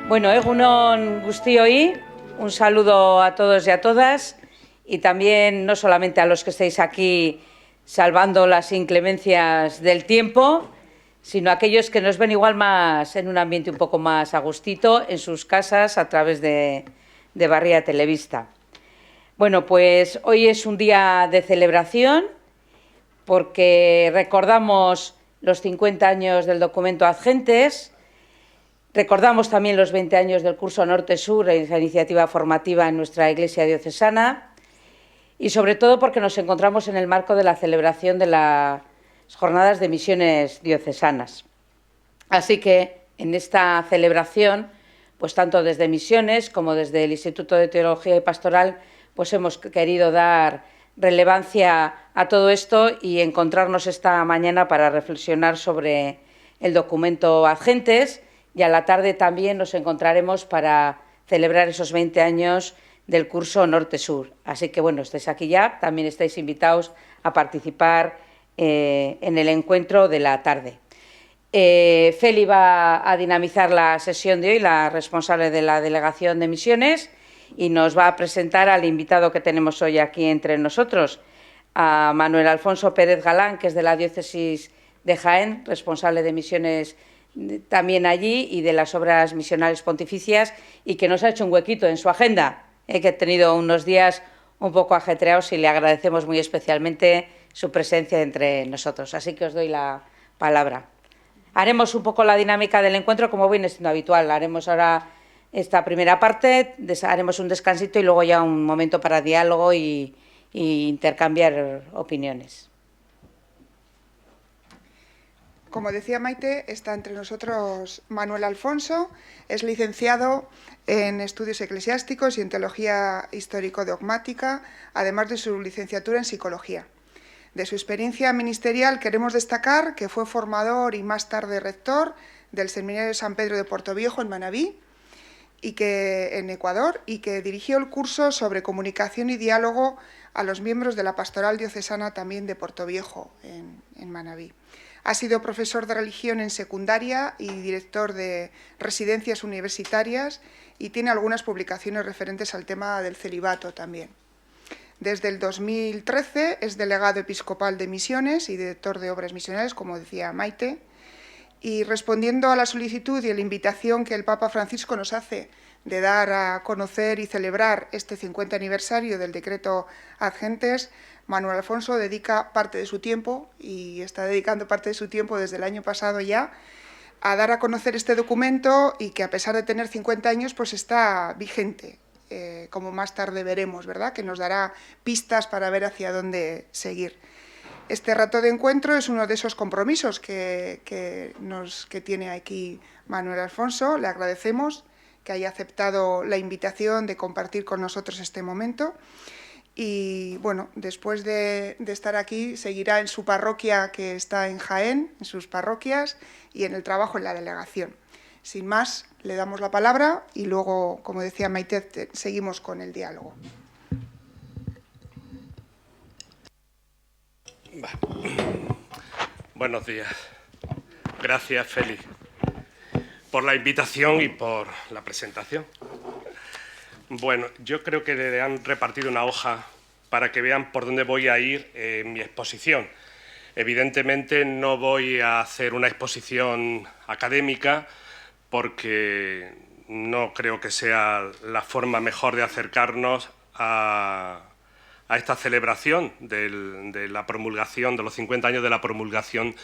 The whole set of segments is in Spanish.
Bueno, egunon guztioi, un saludo a todos y a todas, y también no solamente a los que estáis aquí salvando las inclemencias del tiempo, sino a aquellos que nos ven igual más en un ambiente un poco más a gustito en sus casas a través de Barria Televista. Bueno, pues hoy es un día de celebración porque recordamos los 50 años del documento Ad Gentes. Recordamos también los 20 años del curso Norte-Sur, esa iniciativa formativa en nuestra Iglesia diocesana, y sobre todo porque nos encontramos en el marco de la celebración de las jornadas de misiones diocesanas. Así que en esta celebración, pues tanto desde Misiones como desde el Instituto de Teología y Pastoral, pues hemos querido dar relevancia a todo esto y encontrarnos esta mañana para reflexionar sobre el documento Ad Gentes. Y a la tarde también nos encontraremos para celebrar esos 20 años del curso Norte-Sur. Así que, bueno, estáis aquí ya, también estáis invitados a participar en el encuentro de la tarde. Feli va a dinamizar la sesión de hoy, la responsable de la Delegación de Misiones, y nos va a presentar al invitado que tenemos hoy aquí entre nosotros, a Manuel Alfonso Pérez Galán, que es de la Diócesis de Jaén, responsable de Misiones también allí y de las obras misionales pontificias, y que nos ha hecho un huequito en su agenda, que ha tenido unos días un poco ajetreados y le agradecemos muy especialmente su presencia entre nosotros. Así que os doy la palabra. Haremos un poco la dinámica del encuentro como viene siendo habitual. Haremos ahora esta primera parte, haremos un descansito y luego ya un momento para diálogo y intercambiar opiniones. Como decía Maite, está entre nosotros Manuel Alfonso, es licenciado en Estudios Eclesiásticos y en Teología Histórico-Dogmática, además de su licenciatura en Psicología. De su experiencia ministerial queremos destacar que fue formador y más tarde rector del Seminario de San Pedro de Portoviejo en Manabí, en Ecuador, y que dirigió el curso sobre comunicación y diálogo a los miembros de la Pastoral Diocesana también de Portoviejo en Manabí. Ha sido profesor de religión en secundaria y director de residencias universitarias y tiene algunas publicaciones referentes al tema del celibato también. Desde el 2013 es delegado episcopal de misiones y director de obras misionales, como decía Maite, y respondiendo a la solicitud y a la invitación que el Papa Francisco nos hace de dar a conocer y celebrar este 50 aniversario del decreto Ad Gentes, Manuel Alfonso dedica parte de su tiempo, y está dedicando parte de su tiempo desde el año pasado ya, a dar a conocer este documento, y que a pesar de tener 50 años, pues está vigente, como más tarde veremos, ¿verdad?, que nos dará pistas para ver hacia dónde seguir. Este rato de encuentro es uno de esos compromisos que tiene aquí Manuel Alfonso. Le agradecemos que haya aceptado la invitación de compartir con nosotros este momento. Y bueno, después de estar aquí, seguirá en su parroquia, que está en Jaén, en sus parroquias, y en el trabajo en la delegación. Sin más, le damos la palabra y luego, como decía Maite, seguimos con el diálogo. Buenos días. Gracias, Feli, por la invitación y por la presentación. Bueno, yo creo que le han repartido una hoja para que vean por dónde voy a ir en mi exposición. Evidentemente no voy a hacer una exposición académica porque no creo que sea la forma mejor de acercarnos a esta celebración de la promulgación, de los 50 años de la promulgación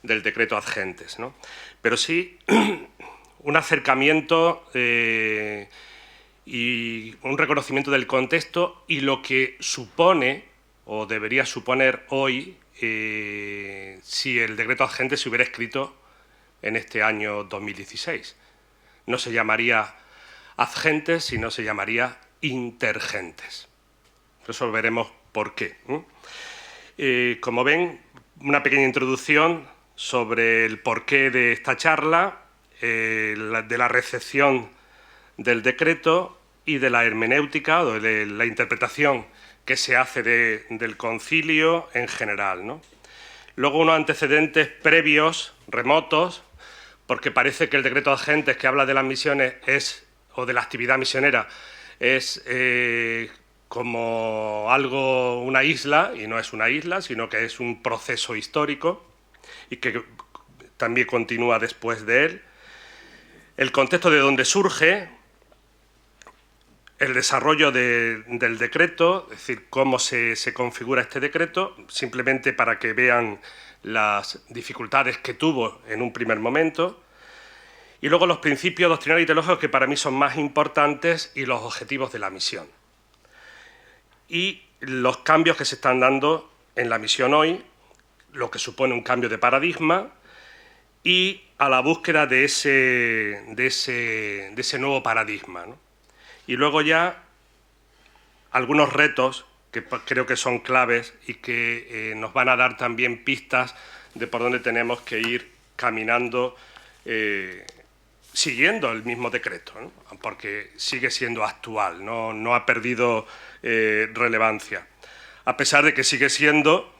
del decreto Ad Gentes, ¿no? Pero sí un acercamiento y un reconocimiento del contexto y lo que supone, o debería suponer hoy, si el decreto Ad Gentes se hubiera escrito en este año 2016. No se llamaría Ad Gentes, sino se llamaría Intergentes. Eso veremos por qué. Como ven, una pequeña introducción sobre el porqué de esta charla, de la recepción del decreto y de la hermenéutica o de la interpretación que se hace del concilio en general, ¿no? Luego unos antecedentes previos, remotos, porque parece que el decreto de agentes que habla de las misiones o de la actividad misionera es como algo, una isla, y no es una isla, sino que es un proceso histórico y que también continúa después de él. El contexto de donde surge, el desarrollo del decreto, es decir, cómo se configura este decreto, simplemente para que vean las dificultades que tuvo en un primer momento, y luego los principios doctrinales y teológicos que para mí son más importantes y los objetivos de la misión. Y los cambios que se están dando en la misión hoy, lo que supone un cambio de paradigma y a la búsqueda de ese nuevo paradigma, ¿no? Y luego ya algunos retos que creo que son claves y que nos van a dar también pistas de por dónde tenemos que ir caminando siguiendo el mismo decreto, ¿no? Porque sigue siendo actual, no ha perdido relevancia. A pesar de que sigue siendo,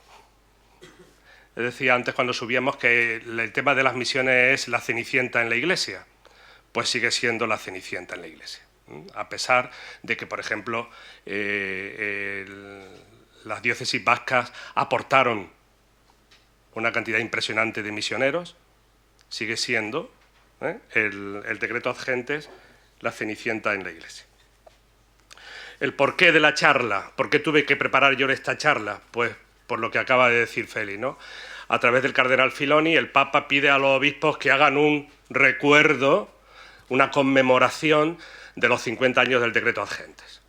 les decía antes cuando subíamos que el tema de las misiones es la cenicienta en la Iglesia, pues sigue siendo la cenicienta en la Iglesia. A pesar de que, por ejemplo, las diócesis vascas aportaron una cantidad impresionante de misioneros, sigue siendo el decreto ad gentes la cenicienta en la Iglesia. ¿El porqué de la charla? ¿Por qué tuve que preparar yo esta charla? Pues por lo que acaba de decir Feli, ¿no? A través del cardenal Filoni, el Papa pide a los obispos que hagan un recuerdo, una conmemoración de los 50 años del decreto ad gentes,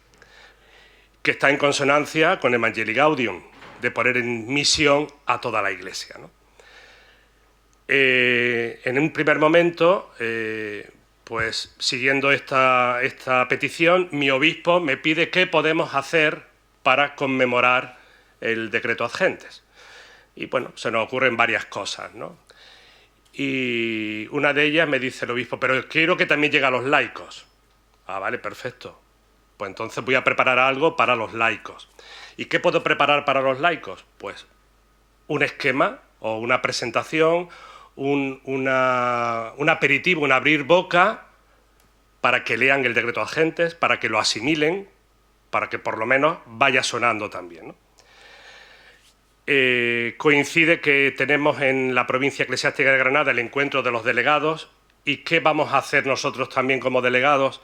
que está en consonancia con Evangelii Gaudium, de poner en misión a toda la Iglesia, ¿no? En un primer momento, pues siguiendo esta petición, mi obispo me pide qué podemos hacer para conmemorar el decreto ad gentes. Y bueno, se nos ocurren varias cosas, ¿no? Y una de ellas me dice el obispo, pero quiero que también llegue a los laicos. Ah, vale, perfecto. Pues entonces voy a preparar algo para los laicos. ¿Y qué puedo preparar para los laicos? Pues un esquema o una presentación, un aperitivo, un abrir boca para que lean el decreto ad gentes, para que lo asimilen, para que por lo menos vaya sonando también, ¿no? Coincide que tenemos en la provincia eclesiástica de Granada el encuentro de los delegados. ¿Y qué vamos a hacer nosotros también como delegados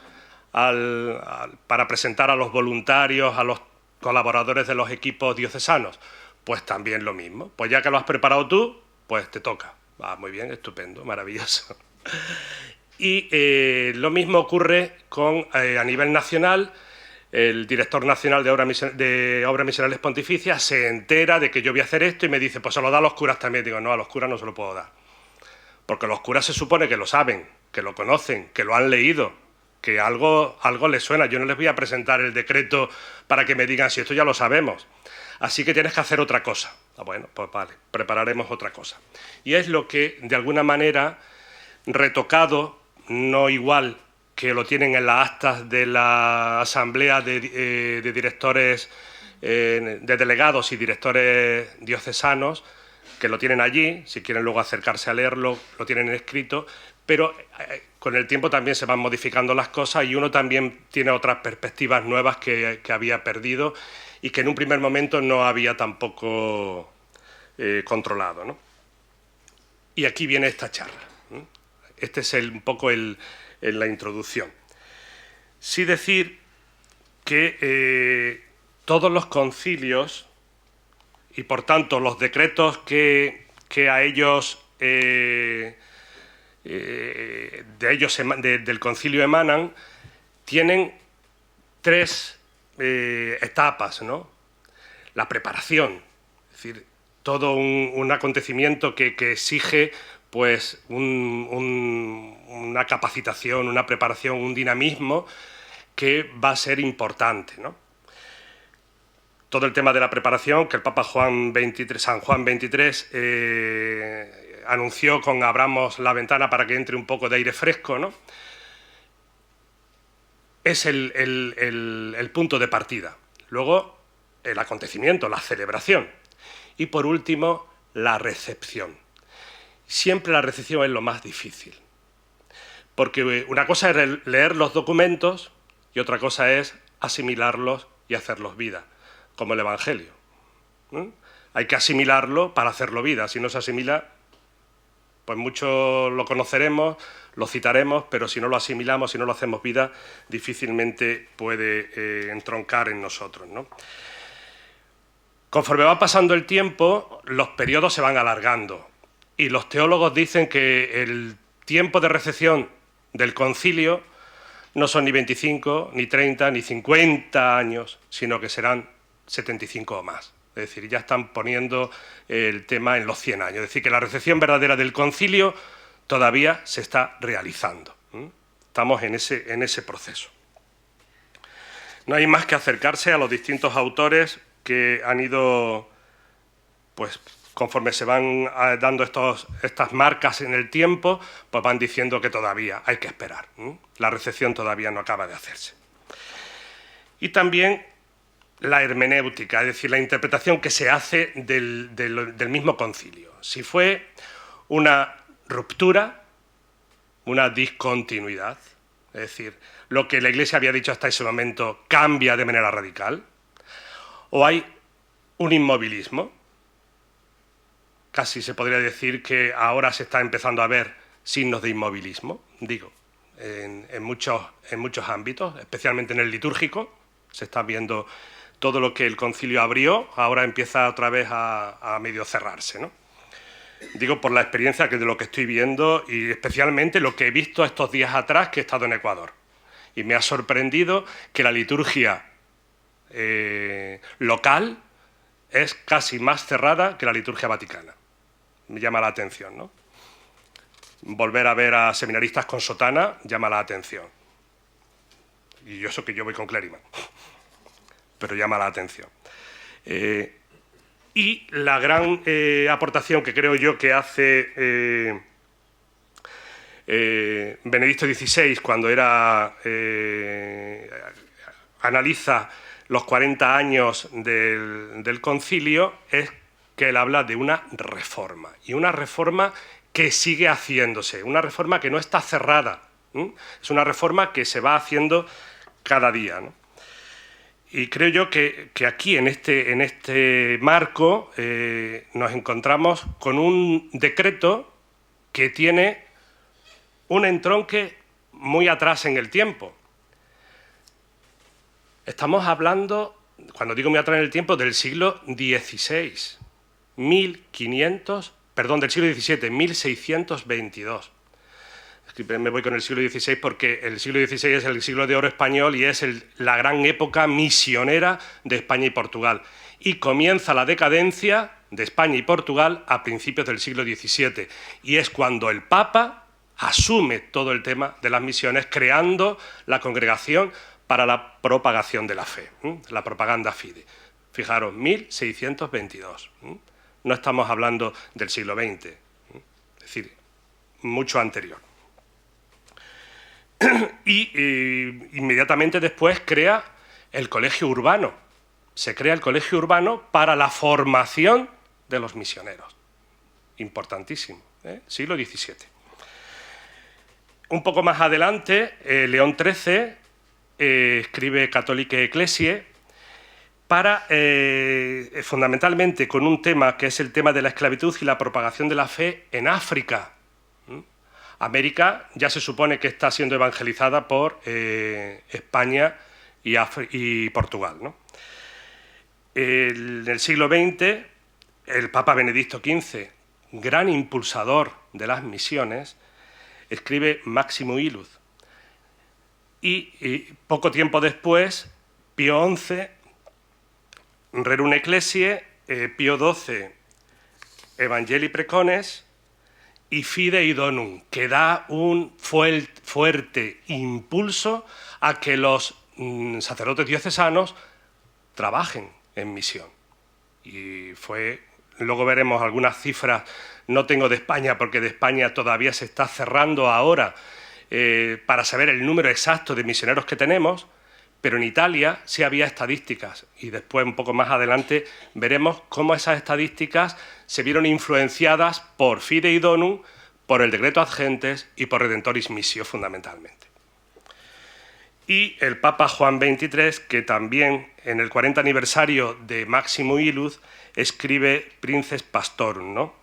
para presentar a los voluntarios, a los colaboradores de los equipos diocesanos? Pues también lo mismo. Pues ya que lo has preparado tú, pues te toca. Ah, muy bien, estupendo, maravilloso. Y lo mismo ocurre a nivel nacional. El director nacional de Obras Misionales Pontificias se entera de que yo voy a hacer esto y me dice, pues se lo da a los curas también. Digo, no, a los curas no se lo puedo dar. Porque los curas se supone que lo saben, que lo conocen, que lo han leído, que algo les suena. Yo no les voy a presentar el decreto para que me digan si esto ya lo sabemos. Así que tienes que hacer otra cosa. Ah, bueno, pues vale, prepararemos otra cosa. Y es lo que, de alguna manera, retocado, no igual que lo tienen en las actas de la asamblea de directores, de delegados y directores diocesanos, que lo tienen allí, si quieren luego acercarse a leerlo, lo tienen escrito, pero con el tiempo también se van modificando las cosas y uno también tiene otras perspectivas nuevas que había perdido y que en un primer momento no había tampoco controlado, ¿no? Y aquí viene esta charla, ¿no? Este es un poco la introducción. Sí decir que todos los concilios y por tanto los decretos que a ellos del concilio emanan tienen tres etapas, ¿no? La preparación, es decir, todo un acontecimiento que exige pues una capacitación, una preparación, un dinamismo que va a ser importante, ¿no? Todo el tema de la preparación que el Papa San Juan XXIII anunció con abramos la ventana para que entre un poco de aire fresco, ¿no? Es el punto de partida. Luego, el acontecimiento, la celebración. Y por último, la recepción. Siempre la recepción es lo más difícil. Porque una cosa es leer los documentos y otra cosa es asimilarlos y hacerlos vida, como el Evangelio. Hay que asimilarlo para hacerlo vida. Si no se asimila, pues mucho lo conoceremos, lo citaremos, pero si no lo asimilamos, si no lo hacemos vida, difícilmente puede entroncar en nosotros, ¿no? Conforme va pasando el tiempo, los periodos se van alargando y los teólogos dicen que el tiempo de recepción del concilio no son ni 25, ni 30, ni 50 años, sino que serán 75 o más. Es decir, ya están poniendo el tema en los 100 años. Es decir, que la recepción verdadera del concilio todavía se está realizando. Estamos en ese proceso. No hay más que acercarse a los distintos autores que han ido, pues, conforme se van dando estas marcas en el tiempo, pues van diciendo que todavía hay que esperar. La recepción todavía no acaba de hacerse. Y también la hermenéutica, es decir, la interpretación que se hace del mismo concilio. Si fue una ruptura, una discontinuidad, es decir, lo que la Iglesia había dicho hasta ese momento cambia de manera radical, o hay un inmovilismo. Casi se podría decir que ahora se está empezando a ver signos de inmovilismo, digo, en muchos ámbitos, especialmente en el litúrgico. Se está viendo todo lo que el concilio abrió, ahora empieza otra vez a medio cerrarse, ¿no? Digo por la experiencia de lo que estoy viendo y especialmente lo que he visto estos días atrás que he estado en Ecuador. Y me ha sorprendido que la liturgia local es casi más cerrada que la liturgia vaticana. Me llama la atención, ¿no? Volver a ver a seminaristas con sotana llama la atención. Y eso que yo voy con clérigo, pero llama la atención. Y la gran aportación que creo yo que hace Benedicto XVI cuando analiza los 40 años del concilio es que él habla de una reforma, y una reforma que sigue haciéndose, una reforma que no está cerrada, es una reforma que se va haciendo cada día, ¿no? Y creo yo que aquí, en este marco, nos encontramos con un decreto que tiene un entronque muy atrás en el tiempo. Estamos hablando, cuando digo muy atrás en el tiempo, del siglo XVI, del siglo XVII, 1622. Me voy con el siglo XVI porque el siglo XVI es el siglo de oro español y es la gran época misionera de España y Portugal. Y comienza la decadencia de España y Portugal a principios del siglo XVII. Y es cuando el Papa asume todo el tema de las misiones, creando la Congregación para la Propagación de la Fe, la Propaganda Fide. Fijaros, 1622. No estamos hablando del siglo XX, es decir, mucho anterior. Y inmediatamente después crea el colegio urbano. Se crea el colegio urbano para la formación de los misioneros. Importantísimo, siglo XVII. Un poco más adelante, León XIII escribe Catholicae Ecclesiae para, fundamentalmente, con un tema que es el tema de la esclavitud y la propagación de la fe en África. América ya se supone que está siendo evangelizada por España y Portugal, ¿no? En el siglo XX, el Papa Benedicto XV, gran impulsador de las misiones, escribe Maximo Iluz. Y poco tiempo después, Pío XI, Rerum Ecclesiae, Pío XII, Evangelii Precones, y Fidei Donum, que da un fuerte impulso a que los sacerdotes diocesanos trabajen en misión. Y luego veremos algunas cifras, no tengo de España, porque de España todavía se está cerrando ahora para saber el número exacto de misioneros que tenemos, pero en Italia sí había estadísticas y después, un poco más adelante, veremos cómo esas estadísticas se vieron influenciadas por Fidei Donum por el Decreto Ad Gentes y por Redentoris Missio, fundamentalmente. Y el Papa Juan XXIII, que también en el 40 aniversario de Maximo Illud escribe Princes Pastorum, ¿no?,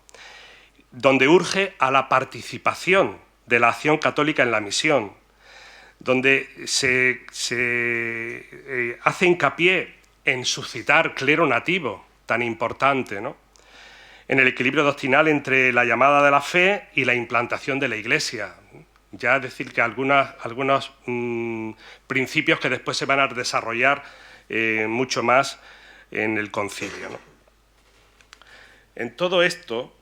donde urge a la participación de la acción católica en la misión, donde se hace hincapié en suscitar clero nativo, tan importante, ¿no?, en el equilibrio doctrinal entre la llamada de la fe y la implantación de la Iglesia. Ya decir que algunos principios que después se van a desarrollar mucho más en el concilio, ¿no? En todo esto,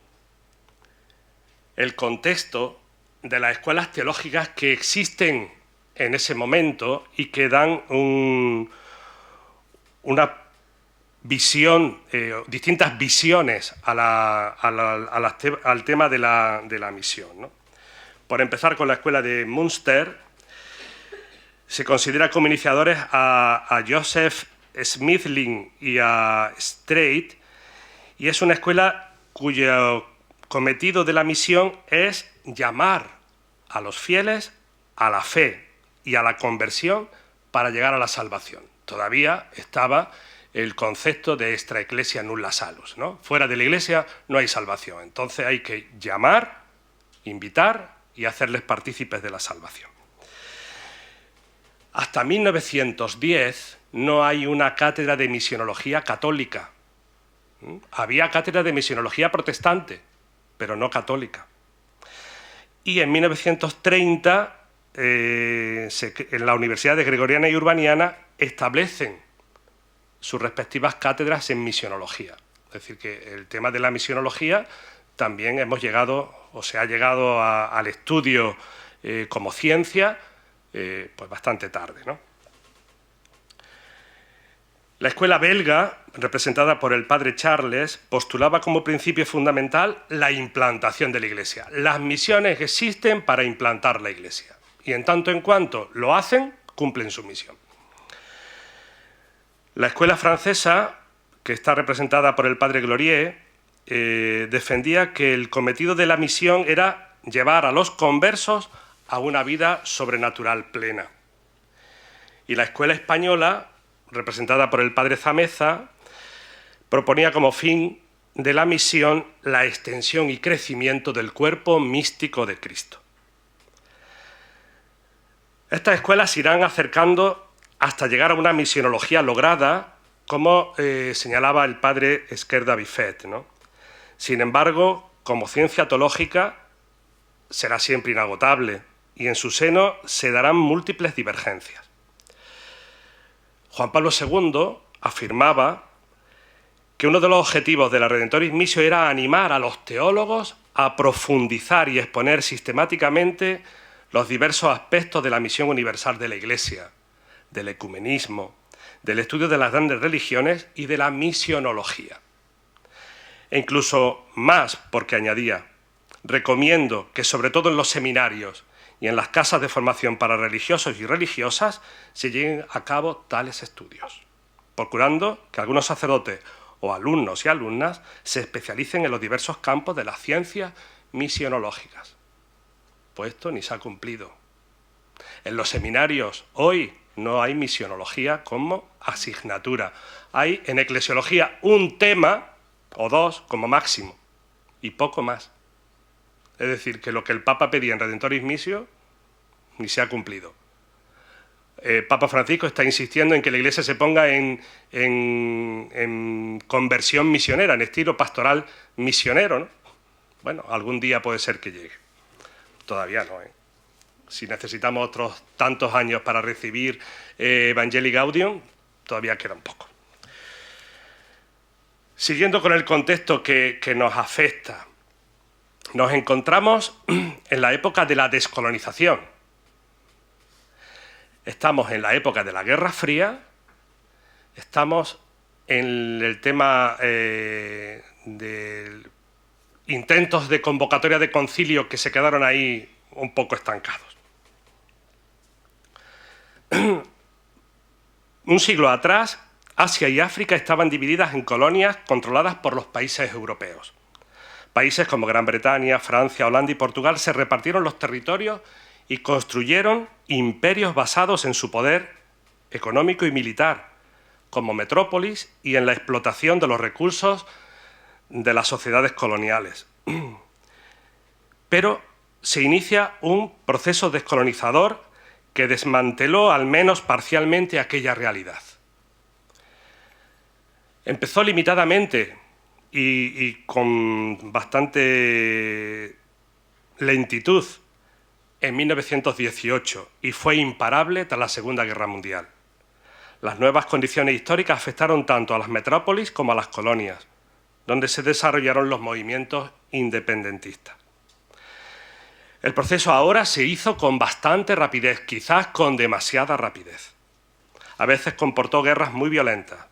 el contexto de las escuelas teológicas que existen en ese momento y que dan una visión, distintas visiones al tema de la misión, ¿no? Por empezar con la escuela de Münster, se considera como iniciadores a Joseph Smithling y a Streit, y es una escuela cuyo cometido de la misión es llamar a los fieles a la fe y a la conversión para llegar a la salvación. Todavía estaba el concepto de extra ecclesia nulla salus, ¿no? Fuera de la Iglesia no hay salvación, entonces hay que llamar, invitar y hacerles partícipes de la salvación. Hasta 1910 no hay una cátedra de misionología católica. Había cátedra de misionología protestante, pero no católica. Y en 1930, en la Universidad de Gregoriana y Urbaniana establecen sus respectivas cátedras en misionología. Es decir, que el tema de la misionología también hemos llegado, o se ha llegado al estudio como ciencia, pues bastante tarde, ¿no? La escuela belga, representada por el padre Charles, postulaba como principio fundamental la implantación de la Iglesia. Las misiones existen para implantar la Iglesia, y en tanto en cuanto lo hacen, cumplen su misión. La escuela francesa, que está representada por el padre Glorier, defendía que el cometido de la misión era llevar a los conversos a una vida sobrenatural plena. Y la escuela española, representada por el padre Zameza, proponía como fin de la misión la extensión y crecimiento del cuerpo místico de Cristo. Estas escuelas se irán acercando hasta llegar a una misionología lograda, como señalaba el padre Esquerda Bifet, ¿no? Sin embargo, como ciencia teológica, será siempre inagotable y en su seno se darán múltiples divergencias. Juan Pablo II afirmaba que uno de los objetivos de la Redentoris Missio era animar a los teólogos a profundizar y exponer sistemáticamente los diversos aspectos de la misión universal de la Iglesia, del ecumenismo, del estudio de las grandes religiones y de la misionología. E incluso más, porque añadía: recomiendo que sobre todo en los seminarios y en las casas de formación para religiosos y religiosas se lleven a cabo tales estudios, procurando que algunos sacerdotes o alumnos y alumnas se especialicen en los diversos campos de las ciencias misionológicas. Pues esto ni se ha cumplido. En los seminarios hoy no hay misionología como asignatura. Hay en eclesiología un tema o dos como máximo y poco más. Es decir, que lo que el Papa pedía en Redentoris Missio ni se ha cumplido. Papa Francisco está insistiendo en que la Iglesia se ponga en conversión misionera, en estilo pastoral misionero, ¿no? Bueno, algún día puede ser que llegue. Todavía no, ¿eh? Si necesitamos otros tantos años para recibir Evangelii Gaudium, todavía queda un poco. Siguiendo con el contexto que nos afecta, nos encontramos en la época de la descolonización. Estamos en la época de la Guerra Fría, estamos en el tema de intentos de convocatoria de concilio que se quedaron ahí un poco estancados. Un siglo atrás, Asia y África estaban divididas en colonias controladas por los países europeos. Países como Gran Bretaña, Francia, Holanda y Portugal se repartieron los territorios y construyeron imperios basados en su poder económico y militar, como metrópolis y en la explotación de los recursos de las sociedades coloniales. Pero se inicia un proceso descolonizador que desmanteló al menos parcialmente aquella realidad. Empezó limitadamente y con bastante lentitud en 1918 y fue imparable tras la Segunda Guerra Mundial. Las nuevas condiciones históricas afectaron tanto a las metrópolis como a las colonias, donde se desarrollaron los movimientos independentistas. El proceso ahora se hizo con bastante rapidez, quizás con demasiada rapidez. A veces comportó guerras muy violentas,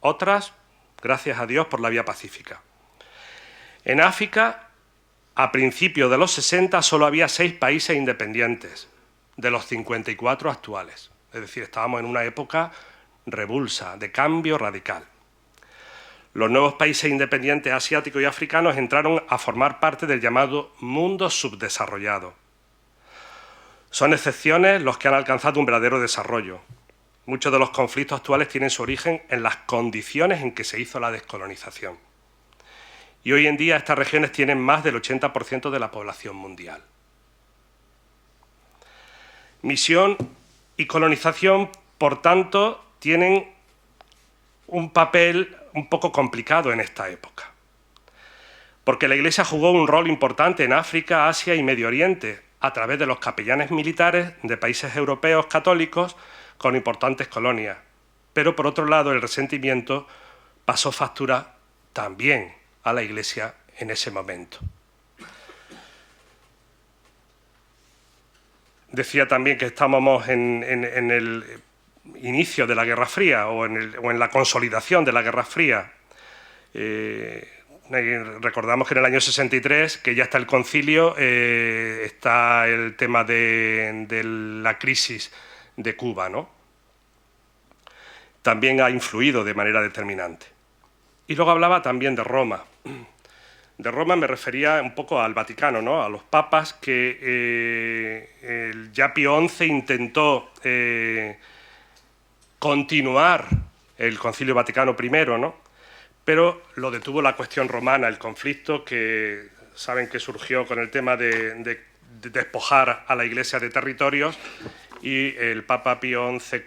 otras, gracias a Dios, por la vía pacífica. En África, a principios de los 60, solo había 6 países independientes, de los 54 actuales. Es decir, estábamos en una época revulsa, de cambio radical. Los nuevos países independientes asiáticos y africanos entraron a formar parte del llamado mundo subdesarrollado. Son excepciones los que han alcanzado un verdadero desarrollo. Muchos de los conflictos actuales tienen su origen en las condiciones en que se hizo la descolonización. Y hoy en día estas regiones tienen más del 80% de la población mundial. Misión y colonización, por tanto, tienen un papel un poco complicado en esta época, porque la Iglesia jugó un rol importante en África, Asia y Medio Oriente a través de los capellanes militares de países europeos católicos con importantes colonias. Pero, por otro lado, el resentimiento pasó factura también a la Iglesia en ese momento. Decía también que estábamos en el inicio de la Guerra Fría o en la consolidación de la Guerra Fría. Recordamos que en el año 63, que ya está el concilio, está el tema de la crisis de Cuba, ¿no? También ha influido de manera determinante. Y luego hablaba también de Roma. De Roma me refería un poco al Vaticano, ¿no? A los papas que ya Pío XI intentó continuar el Concilio Vaticano I, ¿no? Pero lo detuvo la cuestión romana, el conflicto que saben que surgió con el tema de despojar a la Iglesia de territorios, y el Papa Pío XI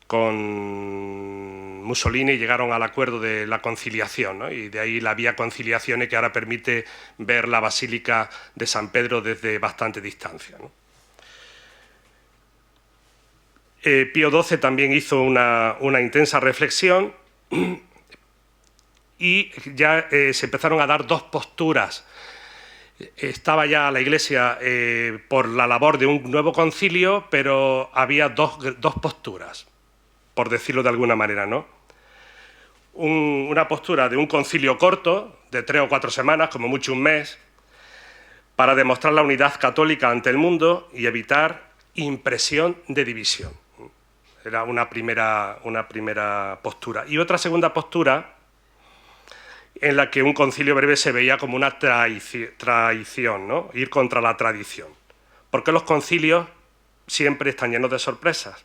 con Mussolini llegaron al acuerdo de la conciliación, ¿no? Y de ahí la vía conciliazione, que ahora permite ver la Basílica de San Pedro desde bastante distancia, ¿no? Pío XII también hizo una intensa reflexión y ya se empezaron a dar dos posturas. Estaba ya la Iglesia por la labor de un nuevo concilio, pero había dos posturas, por decirlo de alguna manera, ¿no? Una postura de un concilio corto, de 3 o 4 semanas, como mucho un mes, para demostrar la unidad católica ante el mundo y evitar impresión de división. Era una primera postura. Y otra segunda postura, en la que un concilio breve se veía como una traición, ¿no? Ir contra la tradición. Porque los concilios siempre están llenos de sorpresas.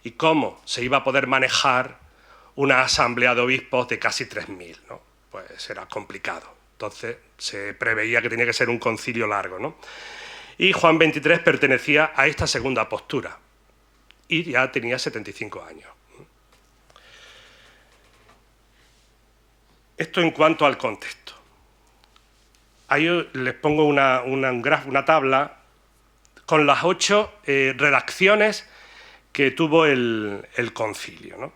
¿Y cómo se iba a poder manejar una asamblea de obispos de casi 3.000, ¿no? Pues era complicado. Entonces se preveía que tenía que ser un concilio largo, ¿no? Y Juan XXIII pertenecía a esta segunda postura y ya tenía 75 años. Esto en cuanto al contexto. Ahí les pongo una tabla con las 8 redacciones que tuvo el concilio, ¿no?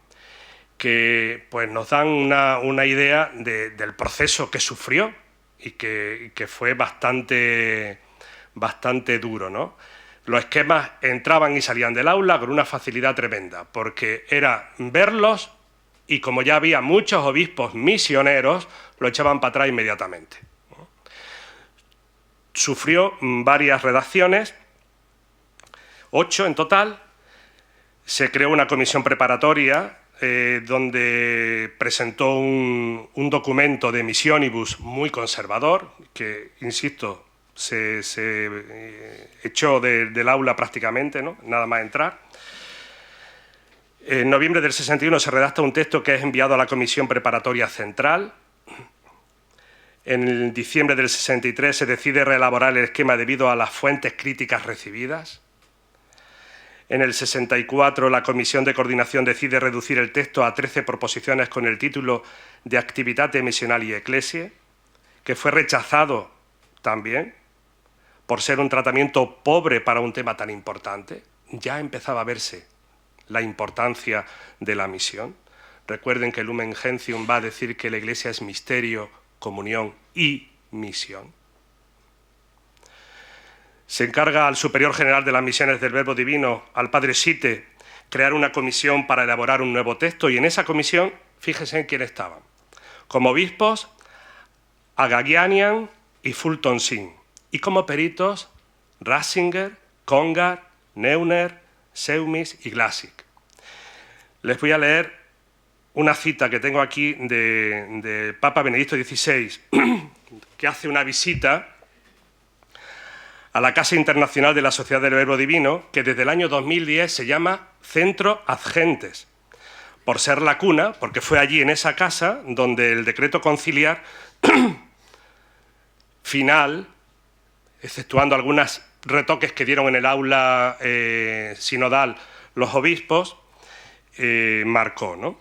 Que pues, nos dan una idea del proceso que sufrió y que fue bastante duro, ¿no? Los esquemas entraban y salían del aula con una facilidad tremenda, porque era verlos y, como ya había muchos obispos misioneros, lo echaban para atrás inmediatamente, ¿no? Sufrió varias redacciones, 8 en total. Se creó una comisión preparatoria donde presentó un documento de Missionibus muy conservador, que, insisto, se echó del aula prácticamente, ¿no? Nada más entrar. En noviembre del 61 se redacta un texto que es enviado a la Comisión Preparatoria Central. En diciembre del 63 se decide reelaborar el esquema debido a las fuentes críticas recibidas. En el 64 la Comisión de Coordinación decide reducir el texto a 13 proposiciones con el título de Activitate Missionali Ecclesiae, que fue rechazado también por ser un tratamiento pobre para un tema tan importante. Ya empezaba a verse la importancia de la misión. Recuerden que Lumen Gentium va a decir que la Iglesia es misterio, comunión y misión. Se encarga al Superior General de las Misiones del Verbo Divino, al Padre Site, crear una comisión para elaborar un nuevo texto, y en esa comisión, fíjense en quién estaban. Como obispos, Agagianian y Fulton Sheen, y como peritos, Ratzinger, Congar, Neuner, Seumis y Glassig. Les voy a leer una cita que tengo aquí de Papa Benedicto XVI, que hace una visita a la Casa Internacional de la Sociedad del Verbo Divino, que desde el año 2010 se llama Centro Ad Gentes, por ser la cuna, porque fue allí en esa casa donde el decreto conciliar final, exceptuando algunos retoques que dieron en el aula sinodal los obispos, marcó, ¿no?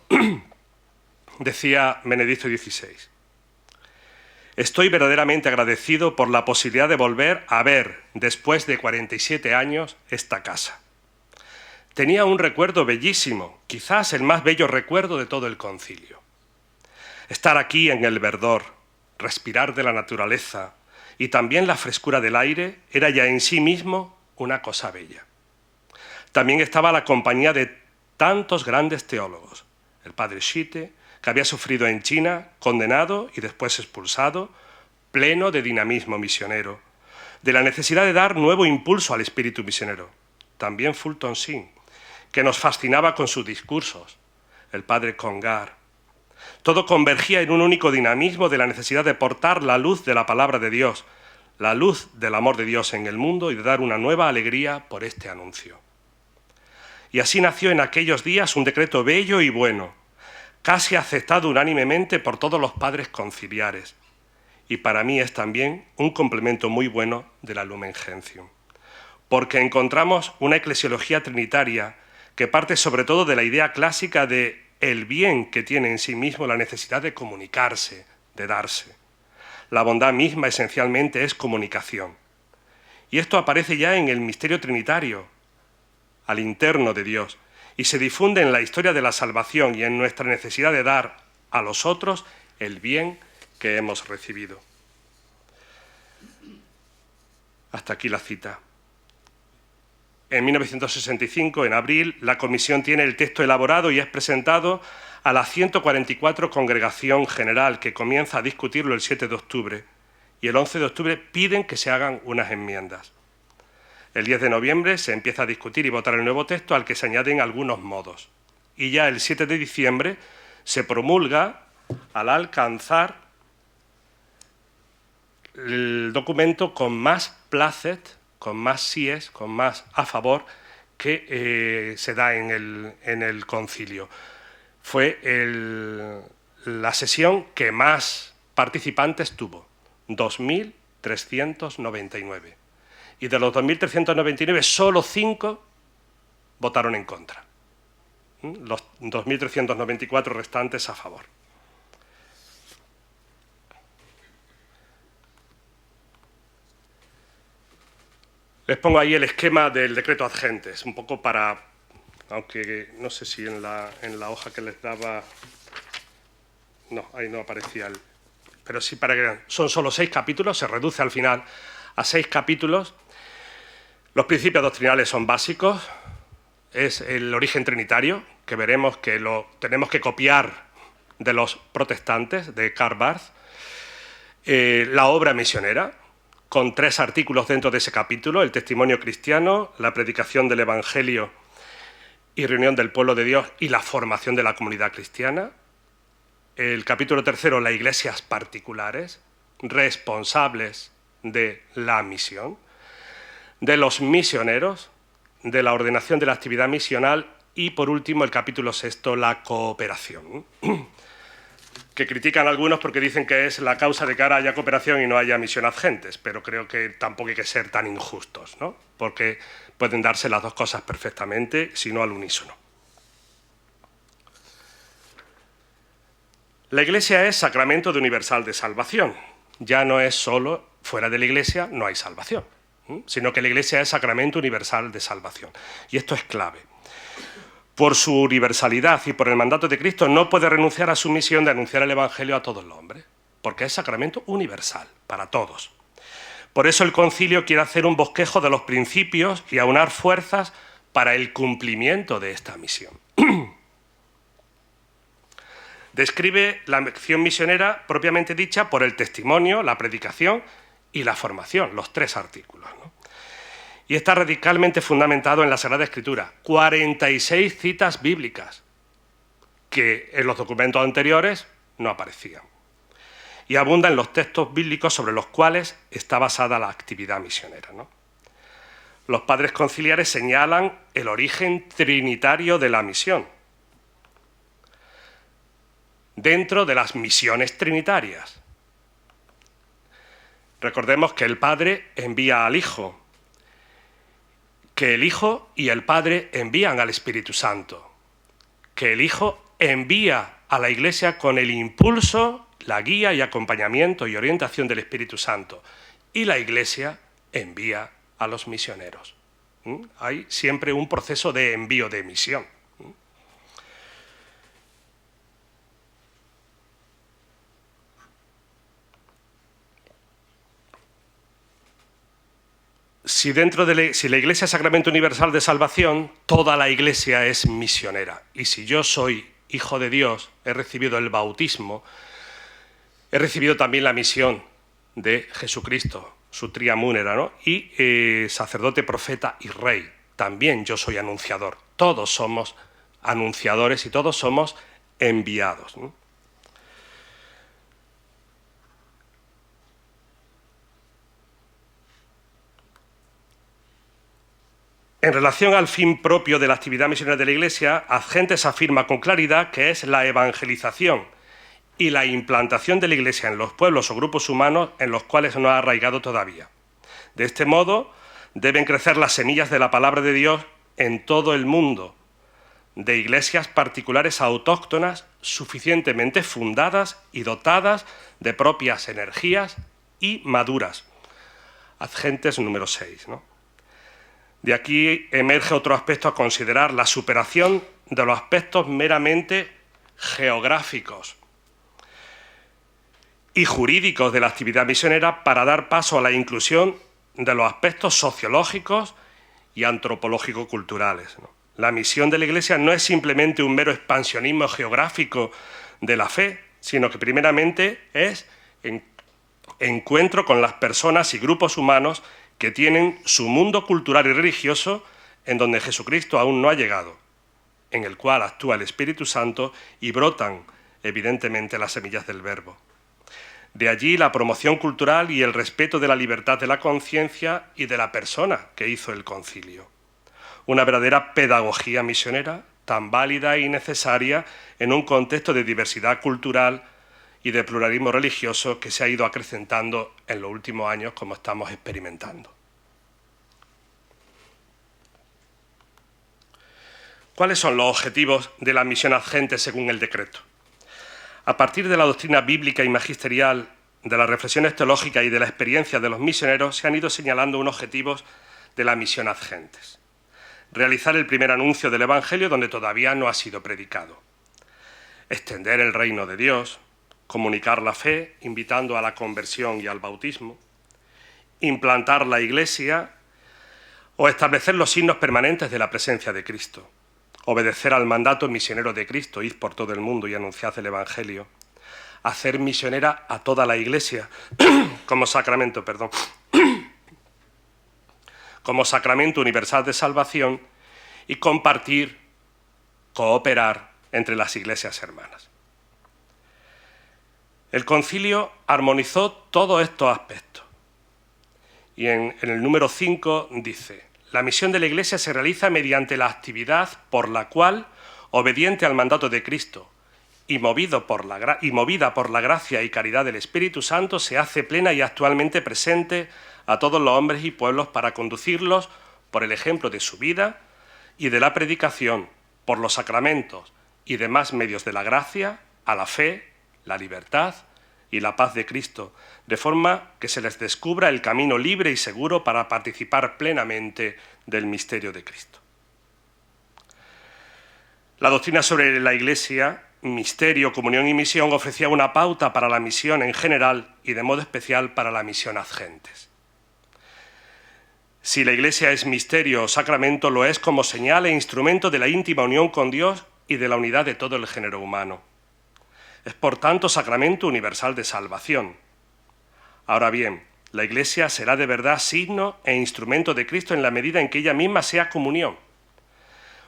Decía Benedicto XVI: estoy verdaderamente agradecido por la posibilidad de volver a ver, después de 47 años, esta casa. Tenía un recuerdo bellísimo, quizás el más bello recuerdo de todo el concilio. Estar aquí en el verdor, respirar de la naturaleza y también la frescura del aire era ya en sí mismo una cosa bella. También estaba la compañía de tantos grandes teólogos, el padre Site, que había sufrido en China, condenado y después expulsado, pleno de dinamismo misionero, de la necesidad de dar nuevo impulso al espíritu misionero. También Fulton Sheen, que nos fascinaba con sus discursos, el padre Congar. Todo convergía en un único dinamismo de la necesidad de portar la luz de la palabra de Dios, la luz del amor de Dios en el mundo y de dar una nueva alegría por este anuncio. Y así nació en aquellos días un decreto bello y bueno, casi aceptado unánimemente por todos los padres conciliares, y para mí es también un complemento muy bueno de la Lumen Gentium, porque encontramos una eclesiología trinitaria que parte sobre todo de la idea clásica de el bien que tiene en sí mismo la necesidad de comunicarse, de darse. La bondad misma esencialmente es comunicación, y esto aparece ya en el misterio trinitario, al interno de Dios, y se difunde en la historia de la salvación y en nuestra necesidad de dar a los otros el bien que hemos recibido. Hasta aquí la cita. En 1965, en abril, la Comisión tiene el texto elaborado y es presentado a la 144 Congregación General, que comienza a discutirlo el 7 de octubre, y el 11 de octubre piden que se hagan unas enmiendas. El 10 de noviembre se empieza a discutir y votar el nuevo texto, al que se añaden algunos modos. Y ya el 7 de diciembre se promulga, al alcanzar el documento con más placet, con más síes, con más a favor que se da en el concilio. Fue la sesión que más participantes tuvo, 2.399. Y de los 2.399, solo 5 votaron en contra. Los 2.394 restantes a favor. Les pongo ahí el esquema del decreto ad gentes, un poco para, aunque no sé si en la hoja que les daba, no, ahí no aparecía pero sí para que vean. Son solo 6 capítulos, se reduce al final a 6 capítulos. Los principios doctrinales son básicos, es el origen trinitario, que veremos que lo tenemos que copiar de los protestantes, de Karl Barth, la obra misionera, con 3 artículos dentro de ese capítulo: el testimonio cristiano, la predicación del Evangelio y reunión del pueblo de Dios y la formación de la comunidad cristiana. El capítulo 3, las iglesias particulares, responsables de la misión, de los misioneros, de la ordenación de la actividad misional y, por último, el capítulo 6, la cooperación, que critican algunos porque dicen que es la causa de que ahora haya cooperación y no haya misión ad gentes, pero creo que tampoco hay que ser tan injustos, ¿no? Porque pueden darse las dos cosas perfectamente, si no al unísono. La Iglesia es sacramento de universal de salvación. Ya no es solo fuera de la Iglesia no hay salvación, sino que la Iglesia es sacramento universal de salvación. Y esto es clave. Por su universalidad y por el mandato de Cristo no puede renunciar a su misión de anunciar el Evangelio a todos los hombres, porque es sacramento universal, para todos. Por eso el concilio quiere hacer un bosquejo de los principios y aunar fuerzas para el cumplimiento de esta misión. Describe la acción misionera propiamente dicha por el testimonio, la predicación y la formación, los 3 artículos, ¿no? Y está radicalmente fundamentado en la Sagrada Escritura. 46 citas bíblicas que en los documentos anteriores no aparecían. Y abunda en los textos bíblicos sobre los cuales está basada la actividad misionera, ¿no? Los padres conciliares señalan el origen trinitario de la misión dentro de las misiones trinitarias. Recordemos que el Padre envía al Hijo, que el Hijo y el Padre envían al Espíritu Santo, que el Hijo envía a la Iglesia con el impulso, la guía y acompañamiento y orientación del Espíritu Santo, y la Iglesia envía a los misioneros. Hay siempre un proceso de envío de misión. Si la Iglesia es sacramento universal de salvación, toda la Iglesia es misionera. Y si yo soy hijo de Dios, he recibido el bautismo, he recibido también la misión de Jesucristo, su tria munera, ¿no? Y sacerdote, profeta y rey. También yo soy anunciador. Todos somos anunciadores y todos somos enviados, ¿no? En relación al fin propio de la actividad misionera de la Iglesia, Ad Gentes afirma con claridad que es la evangelización y la implantación de la Iglesia en los pueblos o grupos humanos en los cuales no ha arraigado todavía. De este modo, deben crecer las semillas de la palabra de Dios en todo el mundo, de iglesias particulares autóctonas suficientemente fundadas y dotadas de propias energías y maduras. Ad Gentes número 6, ¿no? De aquí emerge otro aspecto a considerar, la superación de los aspectos meramente geográficos y jurídicos de la actividad misionera para dar paso a la inclusión de los aspectos sociológicos y antropológico-culturales, ¿no? La misión de la Iglesia no es simplemente un mero expansionismo geográfico de la fe, sino que primeramente es encuentro con las personas y grupos humanos que tienen su mundo cultural y religioso en donde Jesucristo aún no ha llegado, en el cual actúa el Espíritu Santo y brotan, evidentemente, las semillas del Verbo. De allí la promoción cultural y el respeto de la libertad de la conciencia y de la persona que hizo el concilio. Una verdadera pedagogía misionera, tan válida y necesaria en un contexto de diversidad cultural y de pluralismo religioso que se ha ido acrecentando en los últimos años, como estamos experimentando. ¿Cuáles son los objetivos de la misión ad gentes según el decreto? A partir de la doctrina bíblica y magisterial, de las reflexiones teológicas y de la experiencia de los misioneros, se han ido señalando unos objetivos de la misión ad gentes. Realizar el primer anuncio del Evangelio donde todavía no ha sido predicado. Extender el reino de Dios. Comunicar la fe, invitando a la conversión y al bautismo, implantar la Iglesia o establecer los signos permanentes de la presencia de Cristo, obedecer al mandato misionero de Cristo, id por todo el mundo y anunciad el Evangelio, hacer misionera a toda la Iglesia como sacramento universal de salvación y compartir cooperar entre las iglesias hermanas. El concilio armonizó todos estos aspectos. Y en el número 5 dice: la misión de la Iglesia se realiza mediante la actividad por la cual, obediente al mandato de Cristo y movida por la gracia y caridad del Espíritu Santo, se hace plena y actualmente presente a todos los hombres y pueblos para conducirlos por el ejemplo de su vida y de la predicación, por los sacramentos y demás medios de la gracia, a la fe, la libertad y la paz de Cristo, de forma que se les descubra el camino libre y seguro para participar plenamente del misterio de Cristo. La doctrina sobre la Iglesia, misterio, comunión y misión, ofrecía una pauta para la misión en general y de modo especial para la misión ad gentes. Si la Iglesia es misterio o sacramento, lo es como señal e instrumento de la íntima unión con Dios y de la unidad de todo el género humano. Es, por tanto, sacramento universal de salvación. Ahora bien, la Iglesia será de verdad signo e instrumento de Cristo en la medida en que ella misma sea comunión,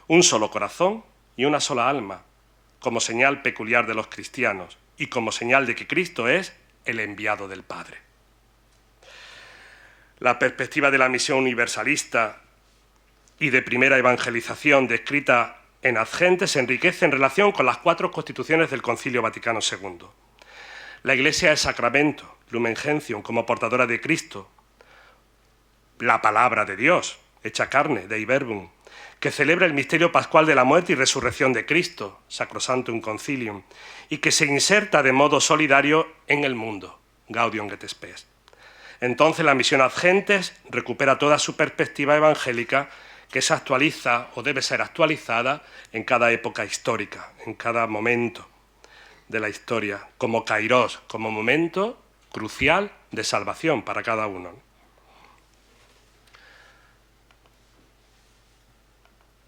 un solo corazón y una sola alma, como señal peculiar de los cristianos y como señal de que Cristo es el enviado del Padre. La perspectiva de la misión universalista y de primera evangelización descrita en Ad Gentes se enriquece en relación con las 4 constituciones del Concilio Vaticano II. La Iglesia es sacramento, lumen gentium, como portadora de Cristo, la palabra de Dios, hecha carne, Dei Verbum, que celebra el misterio pascual de la muerte y resurrección de Cristo, Sacrosanctum Concilium, y que se inserta de modo solidario en el mundo, Gaudium et Spes. Entonces la misión Ad Gentes recupera toda su perspectiva evangélica, que se actualiza o debe ser actualizada en cada época histórica, en cada momento de la historia, como kairos, como momento crucial de salvación para cada uno.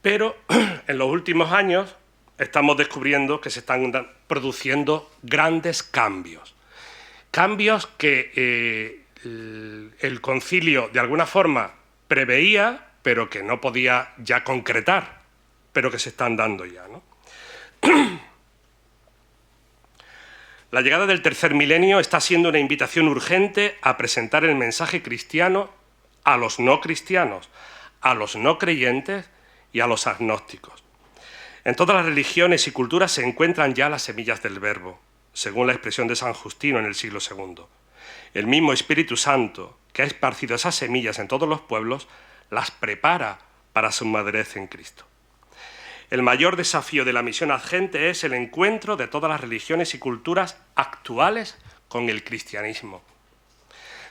Pero en los últimos años estamos descubriendo que se están produciendo grandes cambios. Cambios que el concilio de alguna forma preveía, pero que no podía ya concretar, pero que se están dando ya, ¿no? La llegada del tercer milenio está siendo una invitación urgente a presentar el mensaje cristiano a los no cristianos, a los no creyentes y a los agnósticos. En todas las religiones y culturas se encuentran ya las semillas del Verbo, según la expresión de San Justino en el siglo II. El mismo Espíritu Santo, que ha esparcido esas semillas en todos los pueblos, las prepara para su madurez en Cristo. El mayor desafío de la misión Ad Gentes es el encuentro de todas las religiones y culturas actuales con el cristianismo.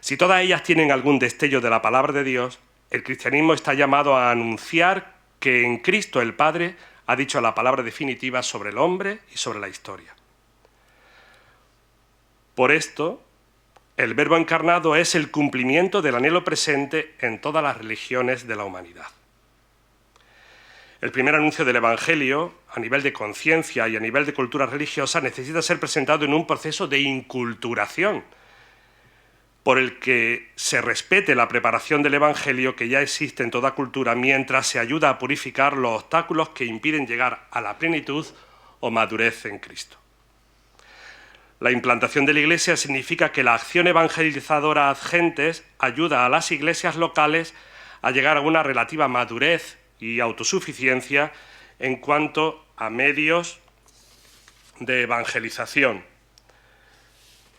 Si todas ellas tienen algún destello de la palabra de Dios, el cristianismo está llamado a anunciar que en Cristo el Padre ha dicho la palabra definitiva sobre el hombre y sobre la historia. Por esto, el Verbo encarnado es el cumplimiento del anhelo presente en todas las religiones de la humanidad. El primer anuncio del Evangelio, a nivel de conciencia y a nivel de cultura religiosa, necesita ser presentado en un proceso de inculturación, por el que se respete la preparación del Evangelio que ya existe en toda cultura, mientras se ayuda a purificar los obstáculos que impiden llegar a la plenitud o madurez en Cristo. La implantación de la Iglesia significa que la acción evangelizadora Ad Gentes ayuda a las iglesias locales a llegar a una relativa madurez y autosuficiencia en cuanto a medios de evangelización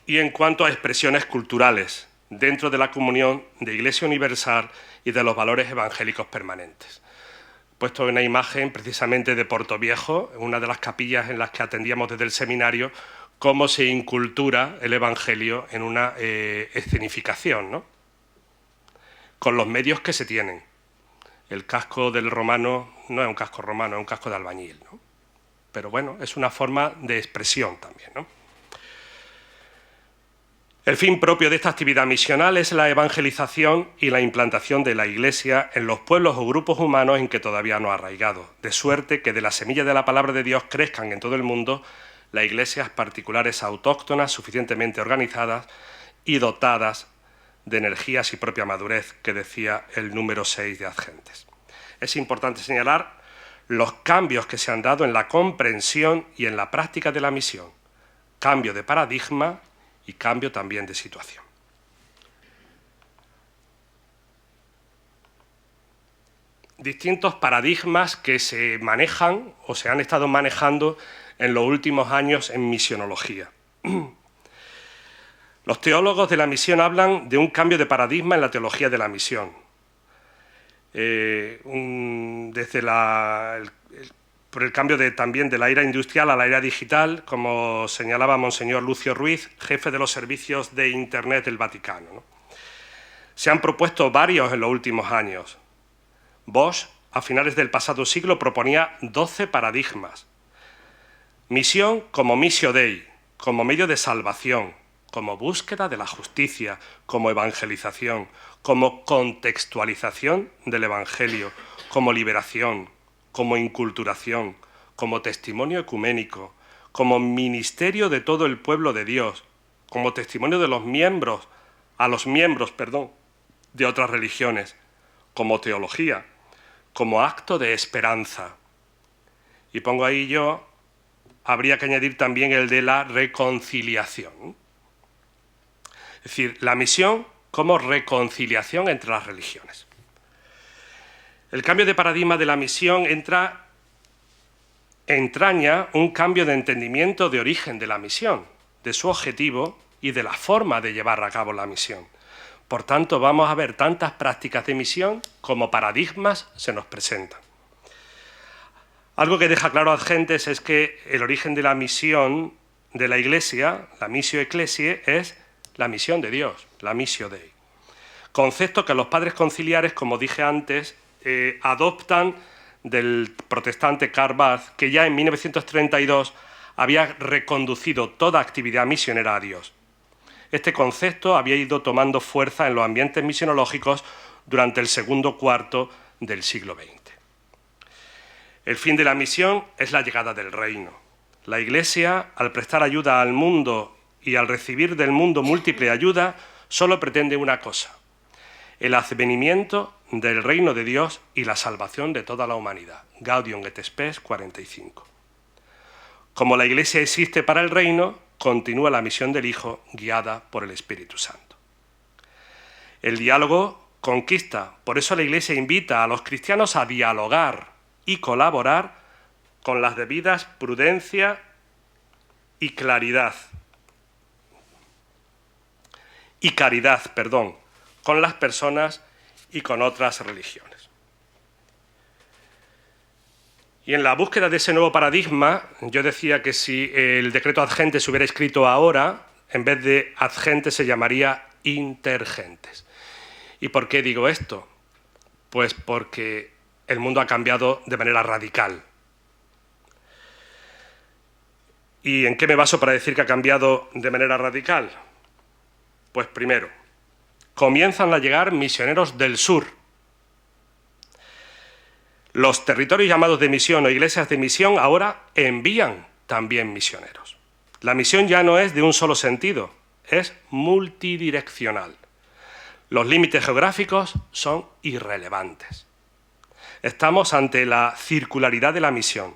y en cuanto a expresiones culturales dentro de la comunión de Iglesia Universal y de los valores evangélicos permanentes. He puesto una imagen precisamente de Portoviejo, una de las capillas en las que atendíamos desde el seminario, cómo se incultura el Evangelio en una escenificación, ¿no? Con los medios que se tienen. El casco del romano no es un casco romano, es un casco de albañil, ¿no? Pero bueno, es una forma de expresión también, ¿no? El fin propio de esta actividad misional es la evangelización y la implantación de la Iglesia en los pueblos o grupos humanos en que todavía no ha arraigado, de suerte que de la semilla de la palabra de Dios crezcan en todo el mundo las iglesias particulares autóctonas suficientemente organizadas y dotadas de energías y propia madurez, que decía el número 6 de Ad Gentes. Es importante señalar los cambios que se han dado en la comprensión y en la práctica de la misión, cambio de paradigma y cambio también de situación. Distintos paradigmas que se manejan o se han estado manejando en los últimos años en misionología. Los teólogos de la misión hablan de un cambio de paradigma en la teología de la misión. Por el cambio también de la era industrial a la era digital, como señalaba Monseñor Lucio Ruiz, jefe de los servicios de Internet del Vaticano, ¿no? Se han propuesto varios en los últimos años. Bosch, a finales del pasado siglo, proponía 12 paradigmas. Misión como missio Dei, como medio de salvación, como búsqueda de la justicia, como evangelización, como contextualización del Evangelio, como liberación, como inculturación, como testimonio ecuménico, como ministerio de todo el pueblo de Dios, como testimonio de los miembros, de otras religiones, como teología, como acto de esperanza. Y pongo ahí habría que añadir también el de la reconciliación. Es decir, la misión como reconciliación entre las religiones. El cambio de paradigma de la misión entraña un cambio de entendimiento de origen de la misión, de su objetivo y de la forma de llevar a cabo la misión. Por tanto, vamos a ver tantas prácticas de misión como paradigmas se nos presentan. Algo que deja claro Adgentes es que el origen de la misión de la Iglesia, la missio ecclesiae, es la misión de Dios, la missio Dei. Concepto que los padres conciliares, como dije antes, adoptan del protestante Karl Barth, que ya en 1932 había reconducido toda actividad misionera a Dios. Este concepto había ido tomando fuerza en los ambientes misionológicos durante el segundo cuarto del siglo XX. El fin de la misión es la llegada del reino. La Iglesia, al prestar ayuda al mundo y al recibir del mundo múltiple ayuda, solo pretende una cosa: el advenimiento del reino de Dios y la salvación de toda la humanidad. Gaudium et Spes 45. Como la Iglesia existe para el reino, continúa la misión del Hijo guiada por el Espíritu Santo. El diálogo conquista, por eso la Iglesia invita a los cristianos a dialogar y colaborar con las debidas prudencia y caridad, con las personas y con otras religiones. Y en la búsqueda de ese nuevo paradigma, yo decía que si el decreto ad gentes se hubiera escrito ahora, en vez de ad gentes se llamaría intergentes. ¿Y por qué digo esto? Pues porque el mundo ha cambiado de manera radical. ¿Y en qué me baso para decir que ha cambiado de manera radical? Pues primero, comienzan a llegar misioneros del sur. Los territorios llamados de misión o iglesias de misión ahora envían también misioneros. La misión ya no es de un solo sentido, es multidireccional. Los límites geográficos son irrelevantes. Estamos ante la circularidad de la misión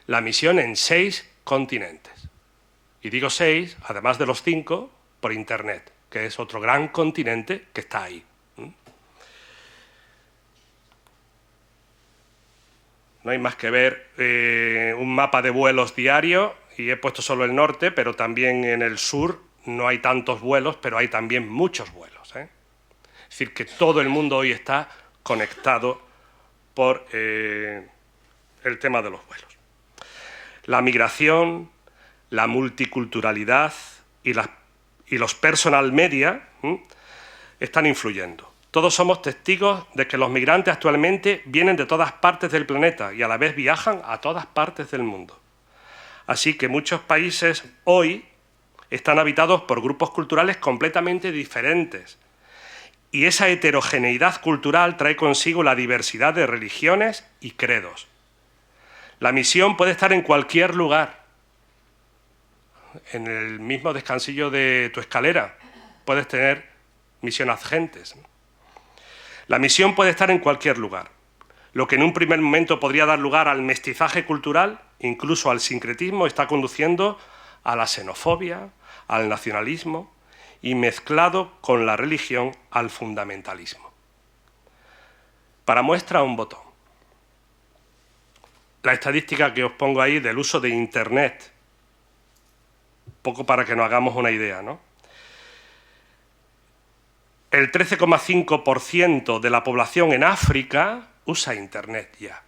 en 6 continentes. Y digo 6, además de los 5, por Internet, que es otro gran continente que está ahí. No hay más que ver un mapa de vuelos diario, y he puesto solo el norte, pero también en el sur no hay tantos vuelos, pero hay también muchos vuelos. Es decir, que todo el mundo hoy está conectado por el tema de los vuelos. La migración, la multiculturalidad y los personal media están influyendo. Todos somos testigos de que los migrantes actualmente vienen de todas partes del planeta y a la vez viajan a todas partes del mundo. Así que muchos países hoy están habitados por grupos culturales completamente diferentes. Y esa heterogeneidad cultural trae consigo la diversidad de religiones y credos. La misión puede estar en cualquier lugar. En el mismo descansillo de tu escalera puedes tener misión ad gentes. La misión puede estar en cualquier lugar. Lo que en un primer momento podría dar lugar al mestizaje cultural, incluso al sincretismo, está conduciendo a la xenofobia, al nacionalismo y, mezclado con la religión, al fundamentalismo. Para muestra, un botón. La estadística que os pongo ahí del uso de Internet, poco para que nos hagamos una idea, ¿no? El 13,5% de la población en África usa Internet ya.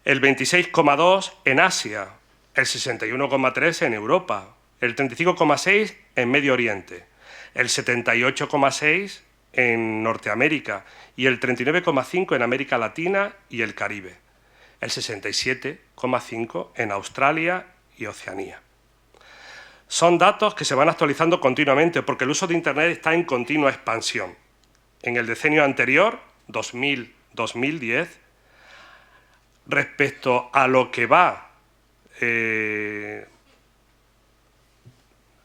El 26,2% en Asia, el 61,3% en Europa, el 35,6% en Medio Oriente, el 78,6% en Norteamérica y el 39,5% en América Latina y el Caribe, el 67,5% en Australia y Oceanía. Son datos que se van actualizando continuamente porque el uso de Internet está en continua expansión. En el decenio anterior, 2000-2010, respecto a lo que va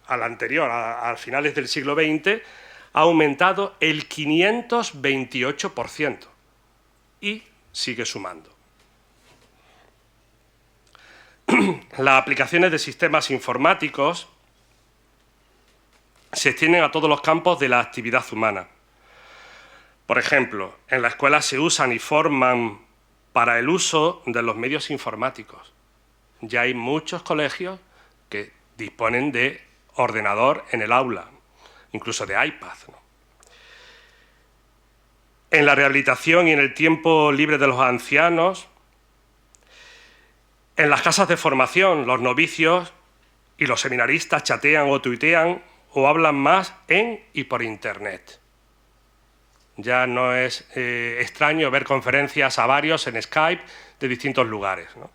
al anterior, a finales del siglo XX, ha aumentado el 528% y sigue sumando. Las aplicaciones de sistemas informáticos se extienden a todos los campos de la actividad humana. Por ejemplo, en la escuela se usan y forman para el uso de los medios informáticos. Ya hay muchos colegios que disponen de ordenador en el aula, incluso de iPad, ¿no? En la rehabilitación y en el tiempo libre de los ancianos, en las casas de formación, los novicios y los seminaristas chatean o tuitean o hablan más en y por Internet. Ya no es extraño ver conferencias a varios en Skype de distintos lugares, ¿no?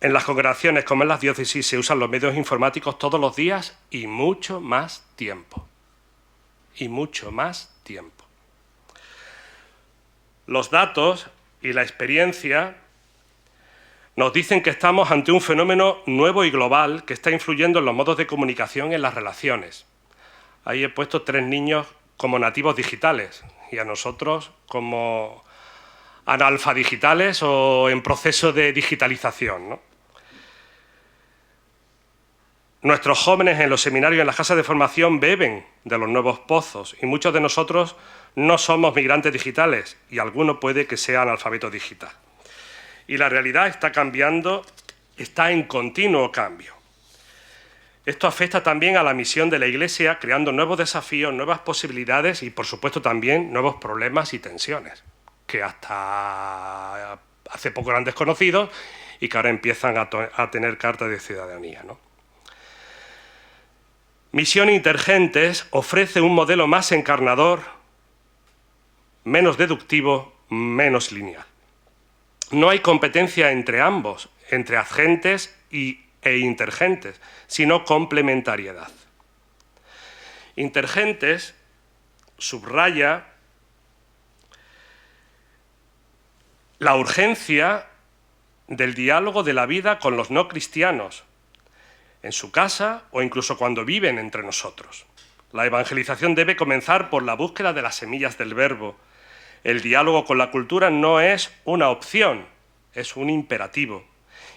En las congregaciones, como en las diócesis, se usan los medios informáticos todos los días y mucho más tiempo. Y mucho más tiempo. Los datos y la experiencia nos dicen que estamos ante un fenómeno nuevo y global que está influyendo en los modos de comunicación y en las relaciones. Ahí he puesto 3 niños como nativos digitales y a nosotros como analfadigitales o en proceso de digitalización, ¿no? Nuestros jóvenes en los seminarios y en las casas de formación beben de los nuevos pozos y muchos de nosotros no somos migrantes digitales y alguno puede que sea analfabeto digital. Y la realidad está cambiando, está en continuo cambio. Esto afecta también a la misión de la Iglesia, creando nuevos desafíos, nuevas posibilidades y, por supuesto, también nuevos problemas y tensiones, que hasta hace poco eran desconocidos y que ahora empiezan a tener carta de ciudadanía, ¿no? Misión Intergentes ofrece un modelo más encarnador, menos deductivo, menos lineal. No hay competencia entre ambos, entre agentes e intergentes, sino complementariedad. Intergentes subraya la urgencia del diálogo de la vida con los no cristianos, en su casa o incluso cuando viven entre nosotros. La evangelización debe comenzar por la búsqueda de las semillas del verbo. El diálogo con la cultura no es una opción, es un imperativo.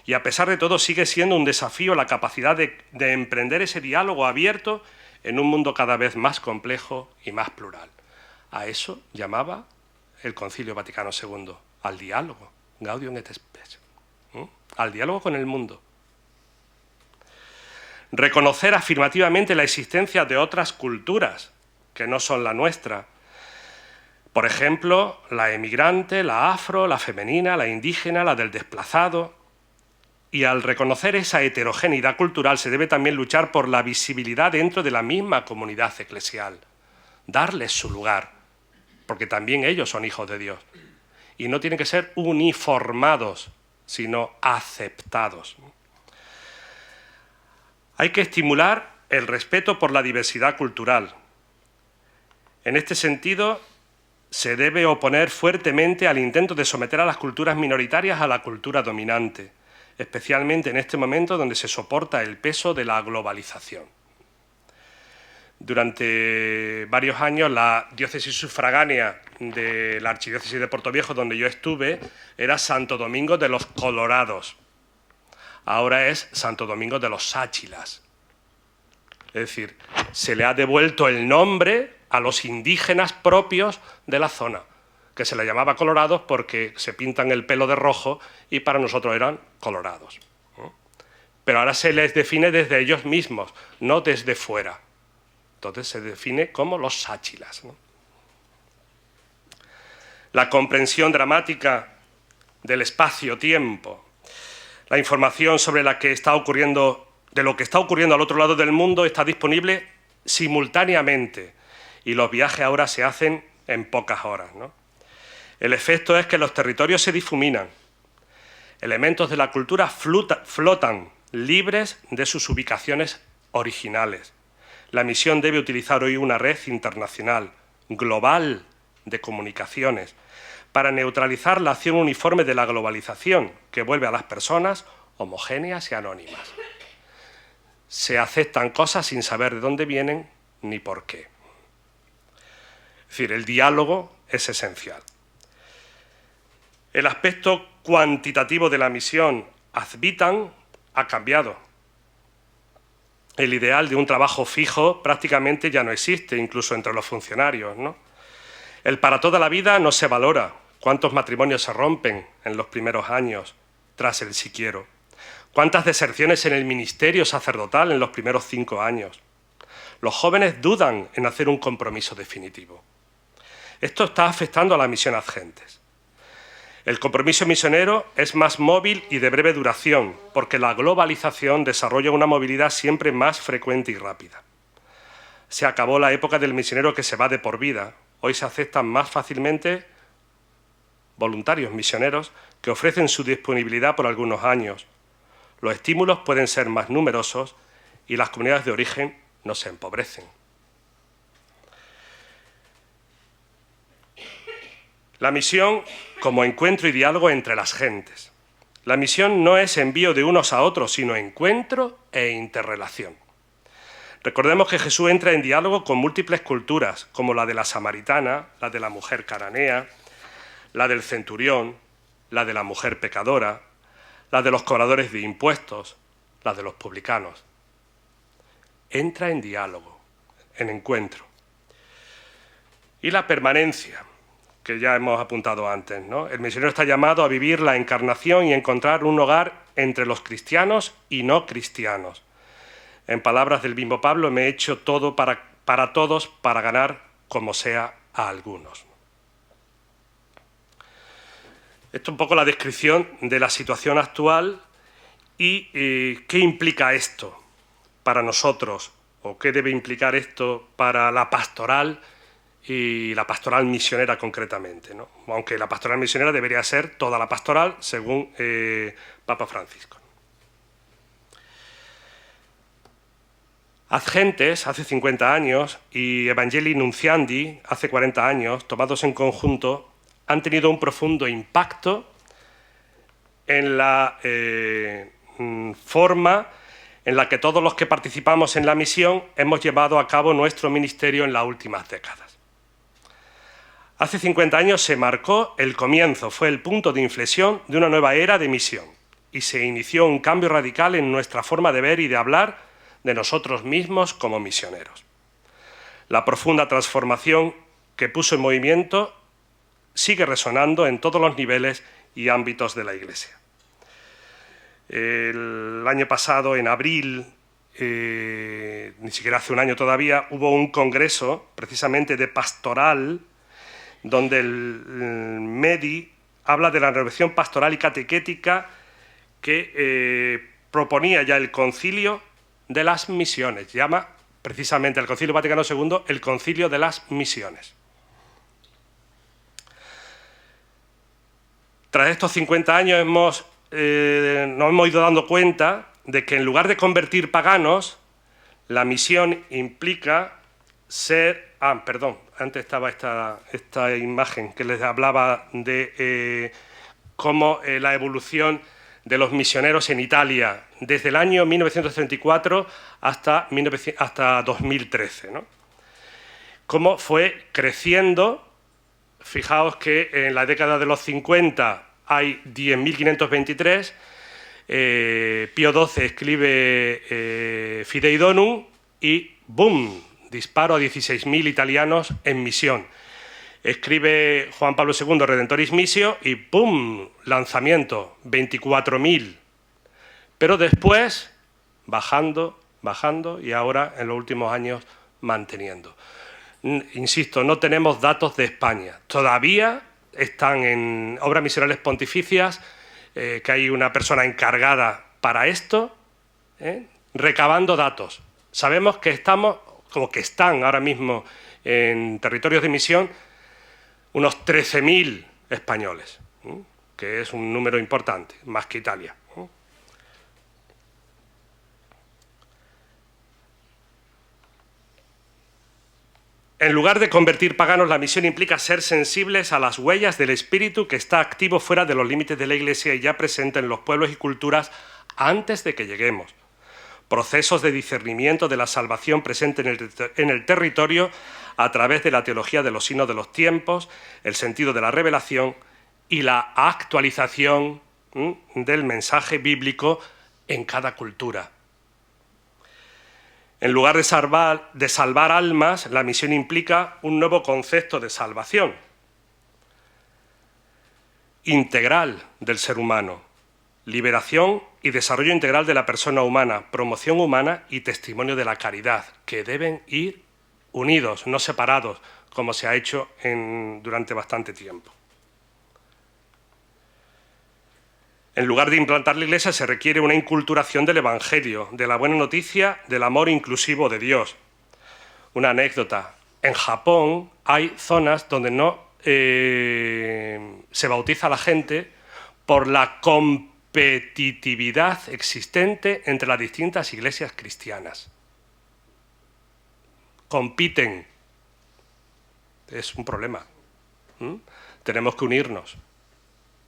Y a pesar de todo sigue siendo un desafío la capacidad de emprender ese diálogo abierto en un mundo cada vez más complejo y más plural. A eso llamaba el Concilio Vaticano II, al diálogo, Gaudium et Spes, al diálogo con el mundo. Reconocer afirmativamente la existencia de otras culturas que no son la nuestra. Por ejemplo, la emigrante, la afro, la femenina, la indígena, la del desplazado. Y al reconocer esa heterogeneidad cultural se debe también luchar por la visibilidad dentro de la misma comunidad eclesial. Darles su lugar, porque también ellos son hijos de Dios. Y no tienen que ser uniformados, sino aceptados. Hay que estimular el respeto por la diversidad cultural. En este sentido, se debe oponer fuertemente al intento de someter a las culturas minoritarias a la cultura dominante, especialmente en este momento donde se soporta el peso de la globalización. Durante varios años la diócesis sufragánea de la archidiócesis de Portoviejo, donde yo estuve, era Santo Domingo de los Colorados. Ahora es Santo Domingo de los Sáchilas. Es decir, se le ha devuelto el nombre a los indígenas propios de la zona, que se le llamaba colorados porque se pintan el pelo de rojo y para nosotros eran colorados. Pero ahora se les define desde ellos mismos, no desde fuera. Entonces se define como los sáchilas, ¿no? La comprensión dramática del espacio-tiempo, la información sobre de lo que está ocurriendo al otro lado del mundo está disponible simultáneamente y los viajes ahora se hacen en pocas horas, ¿no? El efecto es que los territorios se difuminan, elementos de la cultura flotan libres de sus ubicaciones originales. La misión debe utilizar hoy una red internacional, global, de comunicaciones, para neutralizar la acción uniforme de la globalización, que vuelve a las personas homogéneas y anónimas. Se aceptan cosas sin saber de dónde vienen ni por qué. Es decir, el diálogo es esencial. El aspecto cuantitativo de la misión Ad Vitam ha cambiado. El ideal de un trabajo fijo prácticamente ya no existe, incluso entre los funcionarios, ¿no? El para toda la vida no se valora. ¿Cuántos matrimonios se rompen en los primeros años tras el si quiero? ¿Cuántas deserciones en el ministerio sacerdotal en los primeros 5 años? Los jóvenes dudan en hacer un compromiso definitivo. Esto está afectando a la misión Ad Gentes. El compromiso misionero es más móvil y de breve duración, porque la globalización desarrolla una movilidad siempre más frecuente y rápida. Se acabó la época del misionero que se va de por vida. Hoy se aceptan más fácilmente voluntarios misioneros que ofrecen su disponibilidad por algunos años. Los estímulos pueden ser más numerosos y las comunidades de origen no se empobrecen. La misión como encuentro y diálogo entre las gentes. La misión no es envío de unos a otros, sino encuentro e interrelación. Recordemos que Jesús entra en diálogo con múltiples culturas, como la de la samaritana, la de la mujer cananea, la del centurión, la de la mujer pecadora, la de los cobradores de impuestos, la de los publicanos. Entra en diálogo, en encuentro. Y la permanencia, que ya hemos apuntado antes, ¿no? El misionero está llamado a vivir la encarnación y encontrar un hogar entre los cristianos y no cristianos. En palabras del mismo Pablo, me he hecho todo para todos para ganar como sea a algunos. Esto es un poco la descripción de la situación actual y qué implica esto para nosotros, o qué debe implicar esto para la pastoral y la pastoral misionera concretamente, ¿no? Aunque la pastoral misionera debería ser toda la pastoral, según Papa Francisco. Ad Gentes, hace 50 años, y Evangelii Nunciandi, hace 40 años, tomados en conjunto, han tenido un profundo impacto en la forma en la que todos los que participamos en la misión hemos llevado a cabo nuestro ministerio en las últimas décadas. Hace 50 años se marcó el comienzo, fue el punto de inflexión de una nueva era de misión y se inició un cambio radical en nuestra forma de ver y de hablar de nosotros mismos como misioneros. La profunda transformación que puso en movimiento sigue resonando en todos los niveles y ámbitos de la Iglesia. El año pasado, en abril, ni siquiera hace un año todavía, hubo un congreso precisamente de pastoral donde el MEDI habla de la renovación pastoral y catequética que proponía ya el Concilio de las Misiones. Llama precisamente el Concilio Vaticano II el Concilio de las Misiones. Tras estos 50 años nos hemos ido dando cuenta de que en lugar de convertir paganos, la misión implica ser... antes estaba esta imagen que les hablaba de cómo la evolución de los misioneros en Italia desde el año 1934 hasta 2013, ¿no? Cómo fue creciendo. Fijaos que en la década de los 50 hay 10.523, Pío XII escribe Fidei Donum y ¡boom!, disparo a 16.000 italianos en misión. Escribe Juan Pablo II Redentoris Missio y ¡pum!, lanzamiento, 24.000. Pero después, bajando y ahora, en los últimos años, manteniendo. Insisto, no tenemos datos de España. Todavía están en obras misionales pontificias, que hay una persona encargada para esto, recabando datos. Sabemos que estamos, como que están ahora mismo en territorios de misión, unos 13.000 españoles, que es un número importante, más que Italia. En lugar de convertir paganos, la misión implica ser sensibles a las huellas del espíritu que está activo fuera de los límites de la Iglesia y ya presente en los pueblos y culturas antes de que lleguemos. Procesos de discernimiento de la salvación presente en el territorio a través de la teología de los signos de los tiempos, el sentido de la revelación y la actualización del mensaje bíblico en cada cultura. En lugar de salvar almas, la misión implica un nuevo concepto de salvación integral del ser humano, liberación y desarrollo integral de la persona humana, promoción humana y testimonio de la caridad, que deben ir unidos, no separados, como se ha hecho durante bastante tiempo. En lugar de implantar la Iglesia, se requiere una inculturación del Evangelio, de la buena noticia, del amor inclusivo de Dios. Una anécdota. En Japón hay zonas donde no se bautiza a la gente por la competitividad existente entre las distintas iglesias cristianas. Compiten. Es un problema. Tenemos que unirnos.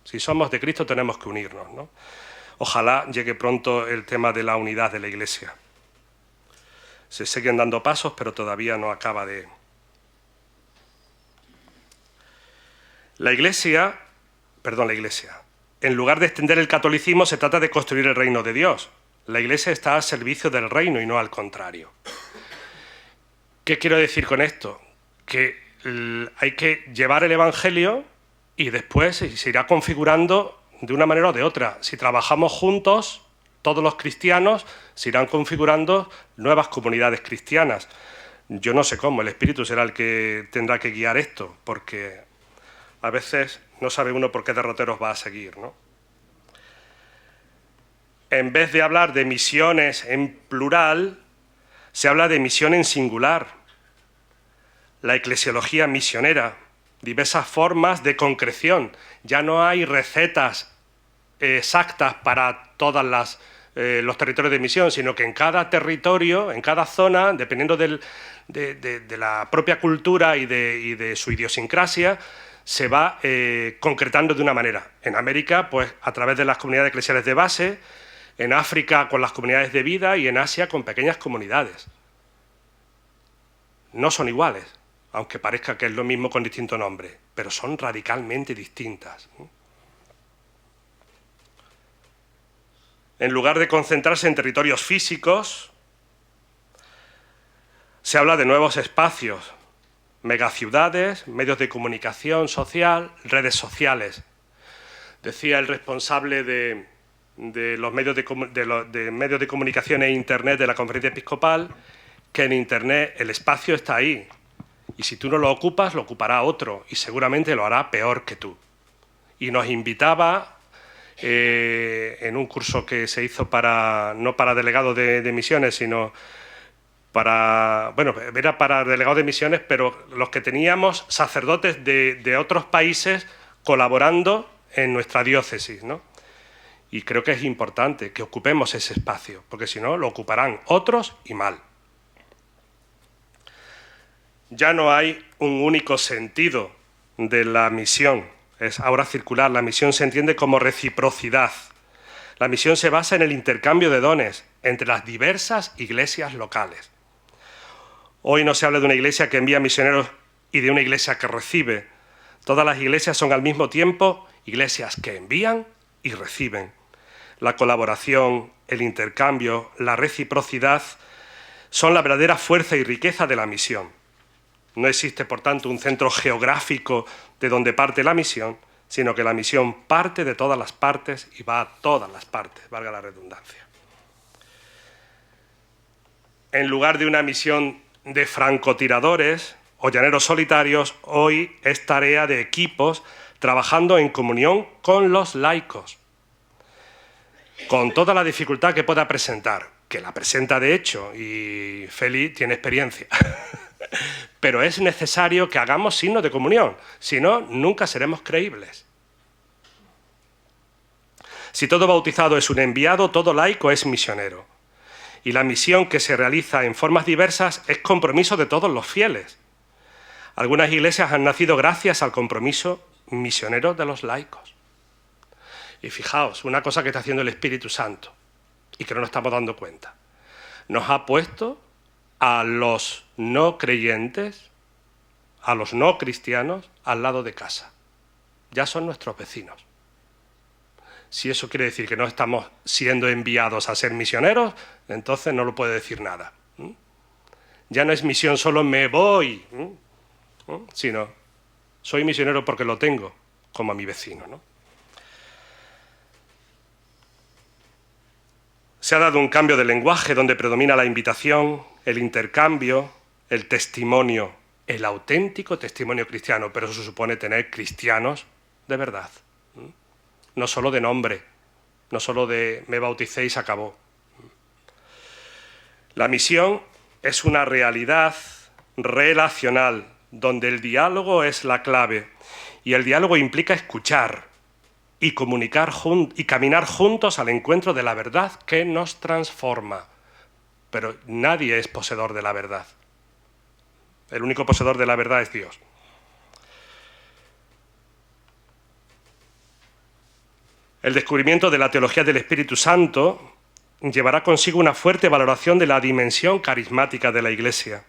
Si somos de Cristo tenemos que unirnos, ¿no? Ojalá llegue pronto el tema de la unidad de la Iglesia. Se siguen dando pasos, pero todavía no acaba de... La Iglesia, en lugar de extender el catolicismo, se trata de construir el reino de Dios. La Iglesia está al servicio del reino y no al contrario. ¿Qué quiero decir con esto? Que hay que llevar el Evangelio y después se irá configurando de una manera o de otra. Si trabajamos juntos, todos los cristianos, se irán configurando nuevas comunidades cristianas. Yo no sé cómo, el Espíritu será el que tendrá que guiar esto, porque a veces no sabe uno por qué derroteros va a seguir, ¿no? En vez de hablar de misiones en plural, se habla de misión en singular. La eclesiología misionera, diversas formas de concreción. Ya no hay recetas exactas para todos los territorios de misión, sino que en cada territorio, en cada zona, dependiendo de la propia cultura y de su idiosincrasia, se va concretando de una manera. En América, pues a través de las comunidades eclesiales de base, en África con las comunidades de vida y en Asia con pequeñas comunidades. No son iguales, aunque parezca que es lo mismo con distinto nombre, pero son radicalmente distintas. En lugar de concentrarse en territorios físicos, se habla de nuevos espacios, megaciudades, medios de comunicación social, redes sociales. Decía el responsable de los medios de comunicación e Internet de la Conferencia Episcopal que en Internet el espacio está ahí. Y si tú no lo ocupas, lo ocupará otro y seguramente lo hará peor que tú. Y nos invitaba en un curso que se hizo no para delegados de misiones, sino era para delegados de misiones, pero los que teníamos sacerdotes de otros países colaborando en nuestra diócesis, ¿no? Y creo que es importante que ocupemos ese espacio, porque si no, lo ocuparán otros y mal. Ya no hay un único sentido de la misión, es ahora circular. La misión se entiende como reciprocidad. La misión se basa en el intercambio de dones entre las diversas iglesias locales. Hoy no se habla de una iglesia que envía misioneros y de una iglesia que recibe. Todas las iglesias son al mismo tiempo iglesias que envían y reciben. La colaboración, el intercambio, la reciprocidad son la verdadera fuerza y riqueza de la misión. No existe, por tanto, un centro geográfico de donde parte la misión, sino que la misión parte de todas las partes y va a todas las partes, valga la redundancia. En lugar de una misión de francotiradores o llaneros solitarios, hoy es tarea de equipos trabajando en comunión con los laicos, con toda la dificultad que pueda presentar, que la presenta de hecho, y Feli tiene experiencia. Pero es necesario que hagamos signos de comunión, si no, nunca seremos creíbles. Si todo bautizado es un enviado, todo laico es misionero. Y la misión que se realiza en formas diversas es compromiso de todos los fieles. Algunas iglesias han nacido gracias al compromiso misionero de los laicos. Y fijaos, una cosa que está haciendo el Espíritu Santo y que no nos estamos dando cuenta. Nos ha puesto a los no creyentes, a los no cristianos, al lado de casa. Ya son nuestros vecinos. Si eso quiere decir que no estamos siendo enviados a ser misioneros, entonces no lo puede decir nada. Ya no es misión solo me voy, sino soy misionero porque lo tengo, como a mi vecino, ¿no? Se ha dado un cambio de lenguaje donde predomina la invitación, el intercambio, el testimonio, el auténtico testimonio cristiano, pero eso supone tener cristianos de verdad. No solo de nombre, no solo de me bauticé y se acabó. La misión es una realidad relacional, donde el diálogo es la clave, y el diálogo implica escuchar y comunicar y caminar juntos al encuentro de la verdad que nos transforma. Pero nadie es poseedor de la verdad. El único poseedor de la verdad es Dios. El descubrimiento de la teología del Espíritu Santo llevará consigo una fuerte valoración de la dimensión carismática de la Iglesia.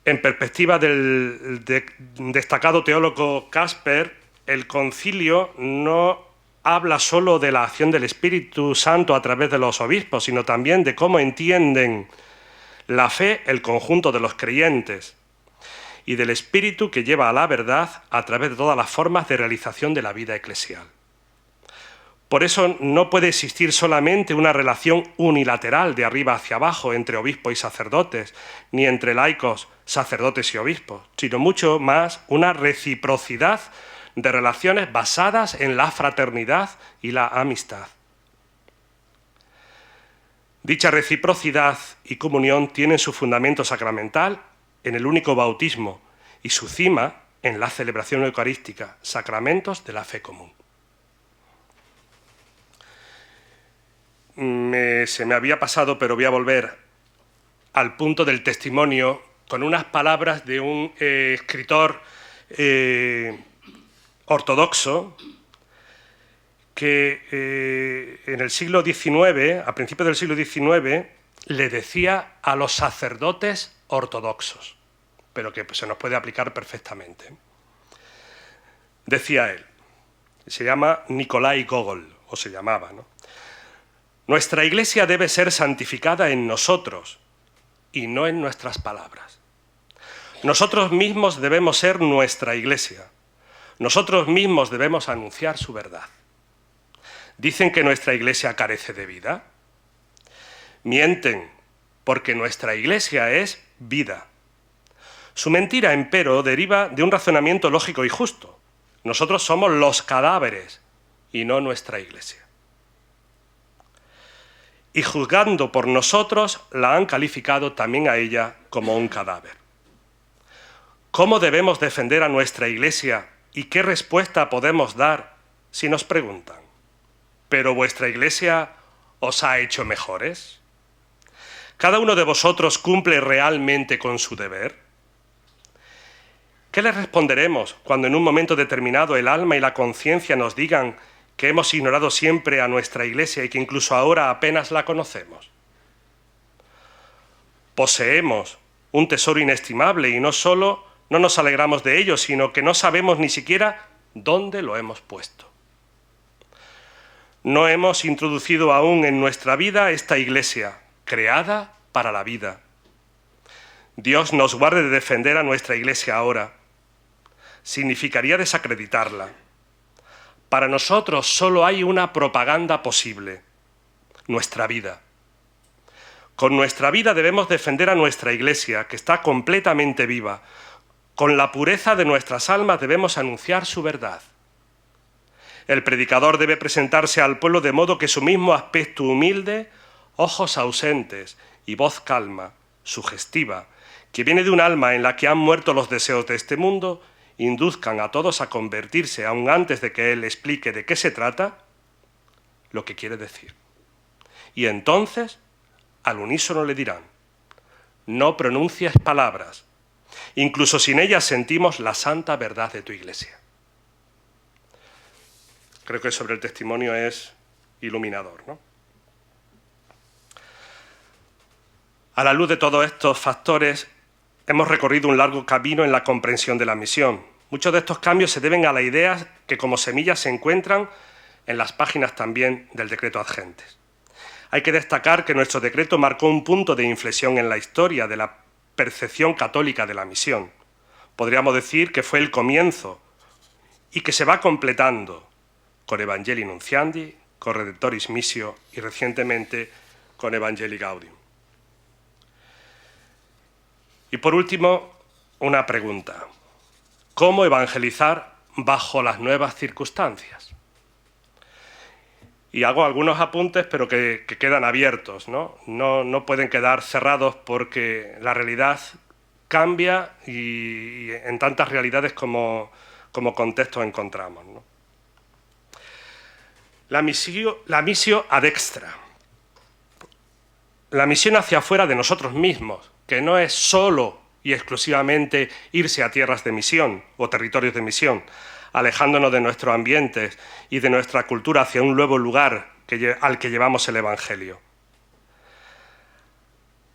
En perspectiva del destacado teólogo Casper, el concilio no habla solo de la acción del Espíritu Santo a través de los obispos, sino también de cómo entienden la fe el conjunto de los creyentes y del Espíritu que lleva a la verdad a través de todas las formas de realización de la vida eclesial. Por eso no puede existir solamente una relación unilateral de arriba hacia abajo entre obispo y sacerdotes, ni entre laicos, sacerdotes y obispos, sino mucho más una reciprocidad de relaciones basadas en la fraternidad y la amistad. Dicha reciprocidad y comunión tienen su fundamento sacramental en el único bautismo y su cima en la celebración eucarística, sacramentos de la fe común. Se me había pasado, pero voy a volver al punto del testimonio con unas palabras de un escritor ortodoxo que en el siglo XIX, a principios del siglo XIX, le decía a los sacerdotes ortodoxos, pero que se nos puede aplicar perfectamente. Decía él, se llama Nikolai Gogol, o se llamaba, ¿no? Nuestra Iglesia debe ser santificada en nosotros y no en nuestras palabras. Nosotros mismos debemos ser nuestra Iglesia. Nosotros mismos debemos anunciar su verdad. ¿Dicen que nuestra Iglesia carece de vida? Mienten, porque nuestra Iglesia es vida. Su mentira, empero, deriva de un razonamiento lógico y justo. Nosotros somos los cadáveres y no nuestra Iglesia. Y juzgando por nosotros, la han calificado también a ella como un cadáver. ¿Cómo debemos defender a nuestra Iglesia y qué respuesta podemos dar si nos preguntan? ¿Pero vuestra Iglesia os ha hecho mejores? ¿Cada uno de vosotros cumple realmente con su deber? ¿Qué les responderemos cuando en un momento determinado el alma y la conciencia nos digan que hemos ignorado siempre a nuestra Iglesia y que incluso ahora apenas la conocemos? Poseemos un tesoro inestimable y no solo no nos alegramos de ello, sino que no sabemos ni siquiera dónde lo hemos puesto. No hemos introducido aún en nuestra vida esta Iglesia, creada para la vida. Dios nos guarde de defender a nuestra Iglesia ahora. Significaría desacreditarla. Para nosotros solo hay una propaganda posible: nuestra vida. Con nuestra vida debemos defender a nuestra Iglesia, que está completamente viva. Con la pureza de nuestras almas debemos anunciar su verdad. El predicador debe presentarse al pueblo de modo que su mismo aspecto humilde, ojos ausentes y voz calma, sugestiva, que viene de un alma en la que han muerto los deseos de este mundo, induzcan a todos a convertirse, aun antes de que él explique de qué se trata, lo que quiere decir. Y entonces, al unísono le dirán: no pronuncies palabras, incluso sin ellas sentimos la santa verdad de tu Iglesia. Creo que sobre el testimonio es iluminador, ¿no? A la luz de todos estos factores, hemos recorrido un largo camino en la comprensión de la misión. Muchos de estos cambios se deben a las ideas que como semillas se encuentran en las páginas también del decreto ad gentes. Hay que destacar que nuestro decreto marcó un punto de inflexión en la historia de la percepción católica de la misión. Podríamos decir que fue el comienzo y que se va completando con Evangelii Nunciandi, con Redemptoris Missio y recientemente con Evangelii Gaudium. Y por último, una pregunta: ¿cómo evangelizar bajo las nuevas circunstancias? Y hago algunos apuntes, pero que quedan abiertos, ¿no? No pueden quedar cerrados porque la realidad cambia y en tantas realidades como contextos encontramos, ¿no? La missio ad extra. La misión hacia afuera de nosotros mismos, que no es solo y exclusivamente irse a tierras de misión o territorios de misión, alejándonos de nuestros ambientes y de nuestra cultura hacia un nuevo lugar al que llevamos el Evangelio.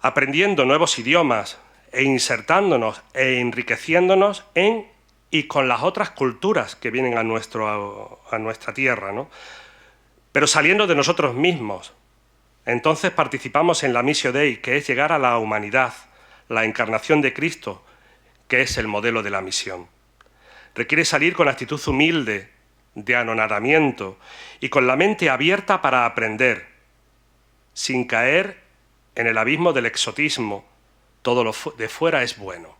Aprendiendo nuevos idiomas e insertándonos e enriqueciéndonos en y con las otras culturas que vienen a nuestra tierra, ¿no? Pero saliendo de nosotros mismos. Entonces participamos en la Missio Dei, que es llegar a la humanidad, la encarnación de Cristo, que es el modelo de la misión. Requiere salir con actitud humilde, de anonadamiento y con la mente abierta para aprender, sin caer en el abismo del exotismo. Todo lo de fuera es bueno.